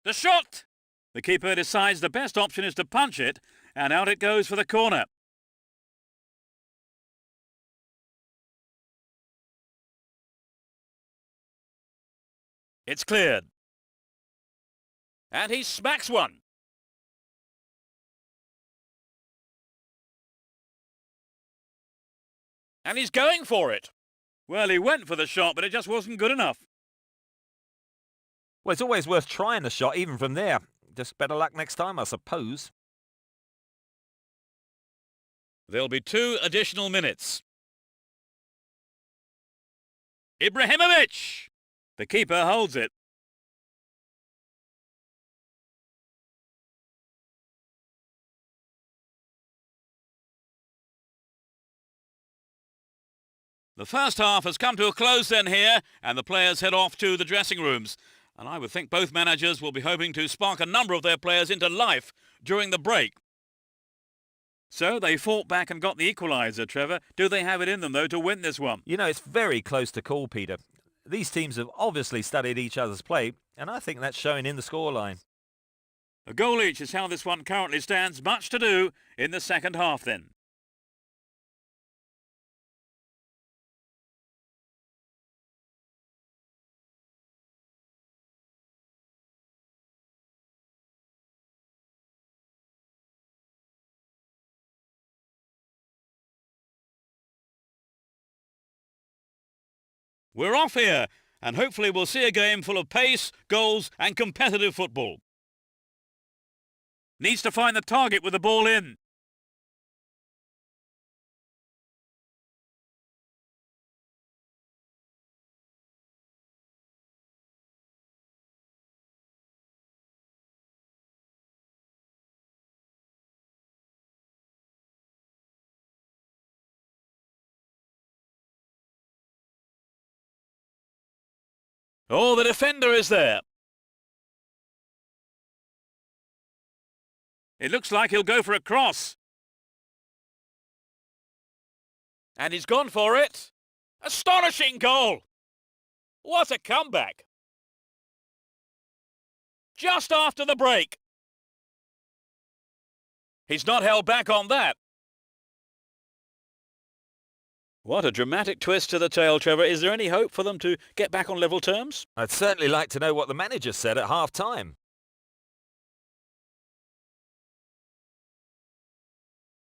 The shot! The keeper decides the best option is to punch it, and out it goes for the corner. It's cleared. And he smacks one. And he's going for it. Well, he went for the shot, but it just wasn't good enough. Well, it's always worth trying the shot, even from there. Just better luck next time, I suppose. There'll be 2 additional minutes. Ibrahimovic! The keeper holds it. The first half has come to a close then here, and the players head off to the dressing rooms. And I would think both managers will be hoping to spark a number of their players into life during the break. So they fought back and got the equaliser, Trevor. Do they have it in them, though, to win this one? You know, it's very close to call, Peter. These teams have obviously studied each other's play, and I think that's showing in the scoreline. A goal each is how this one currently stands. Much to do in the second half then. We're off here, and hopefully we'll see a game full of pace, goals and competitive football. Needs to find the target with the ball in. Oh, the defender is there. It looks like he'll go for a cross. And he's gone for it. Astonishing goal! What a comeback! Just after the break. He's not held back on that. What a dramatic twist to the tale, Trevor. Is there any hope for them to get back on level terms? I'd certainly like to know what the manager said at half-time.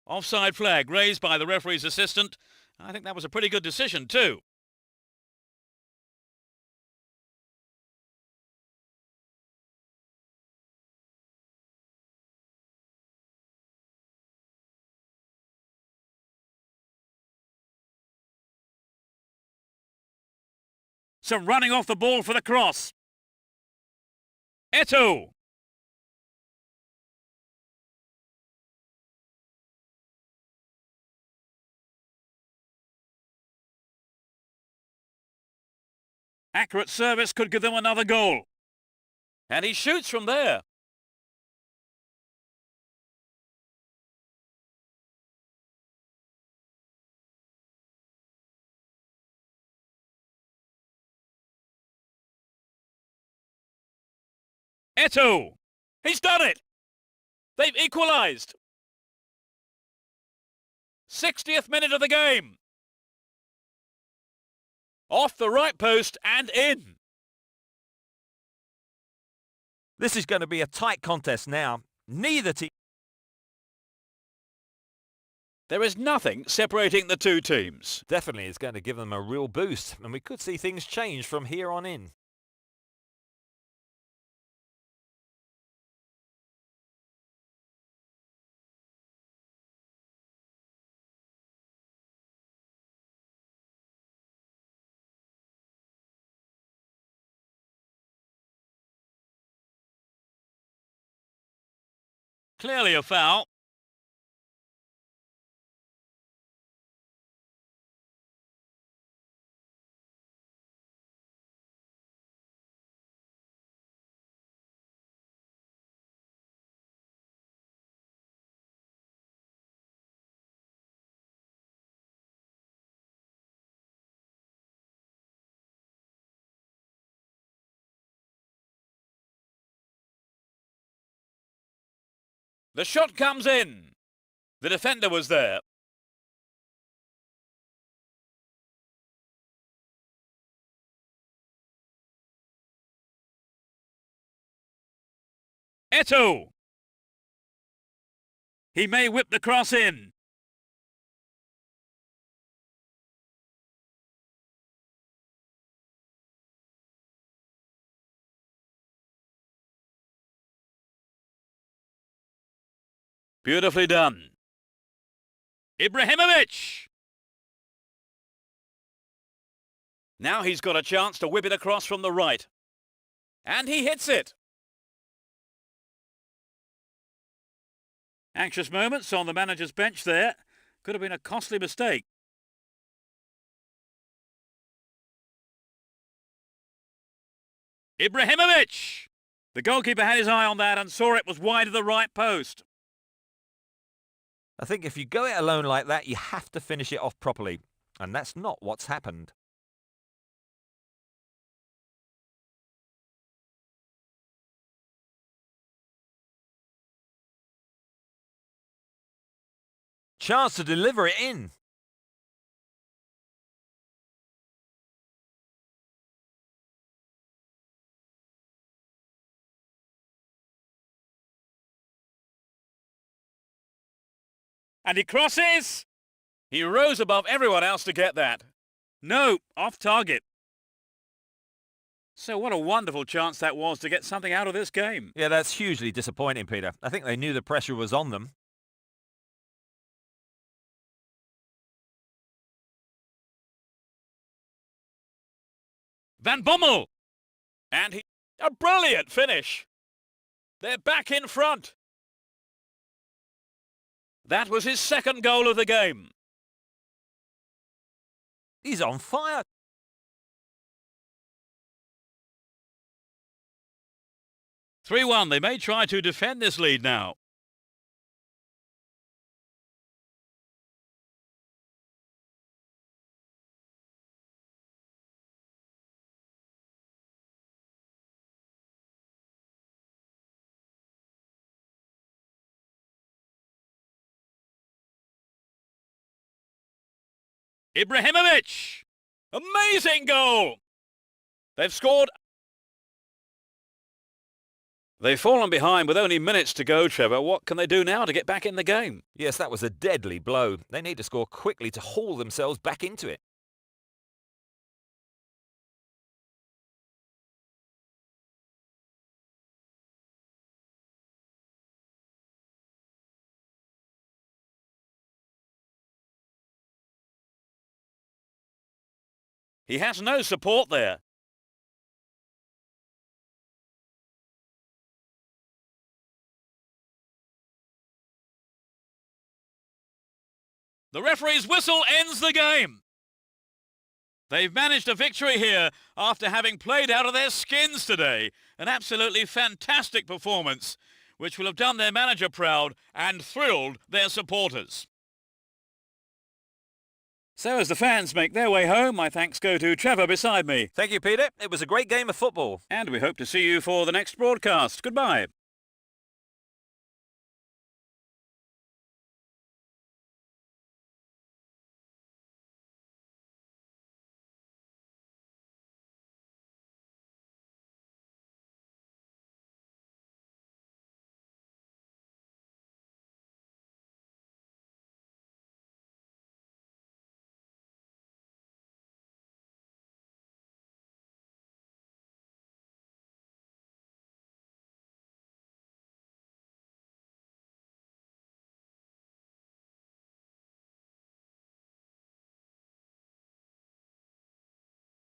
Offside flag raised by the referee's assistant. I think that was a pretty good decision too. Some running off the ball for the cross. Eto'o. Accurate service could give them another goal. And he shoots from there. Eto'o. He's done it. They've equalised. 60th minute of the game. Off the right post and in. This is going to be a tight contest now. Neither team... There is nothing separating the two teams. Definitely is going to give them a real boost, and we could see things change from here on in. Clearly a foul. The shot comes in. The defender was there. Eto'o. He may whip the cross in. Beautifully done. Ibrahimovic. Now he's got a chance to whip it across from the right. And he hits it. Anxious moments on the manager's bench there. Could have been a costly mistake. Ibrahimovic! The goalkeeper had his eye on that and saw it was wide of the right post. I think if you go it alone like that, you have to finish it off properly. And that's not what's happened. Chance to deliver it in. And he crosses! He rose above everyone else to get that. No, off target. So what a wonderful chance that was to get something out of this game. Yeah, that's hugely disappointing, Peter. I think they knew the pressure was on them. Van Bommel! And a brilliant finish. They're back in front. That was his second goal of the game. He's on fire. (3-1). They may try to defend this lead now. Ibrahimovic! Amazing goal! They've scored. They've fallen behind with only minutes to go, Trevor. What can they do now to get back in the game? Yes, that was a deadly blow. They need to score quickly to haul themselves back into it. He has no support there. The referee's whistle ends the game. They've managed a victory here after having played out of their skins today. An absolutely fantastic performance, which will have done their manager proud and thrilled their supporters. So as the fans make their way home, my thanks go to Trevor beside me. Thank you, Peter. It was a great game of football. And we hope to see you for the next broadcast. Goodbye.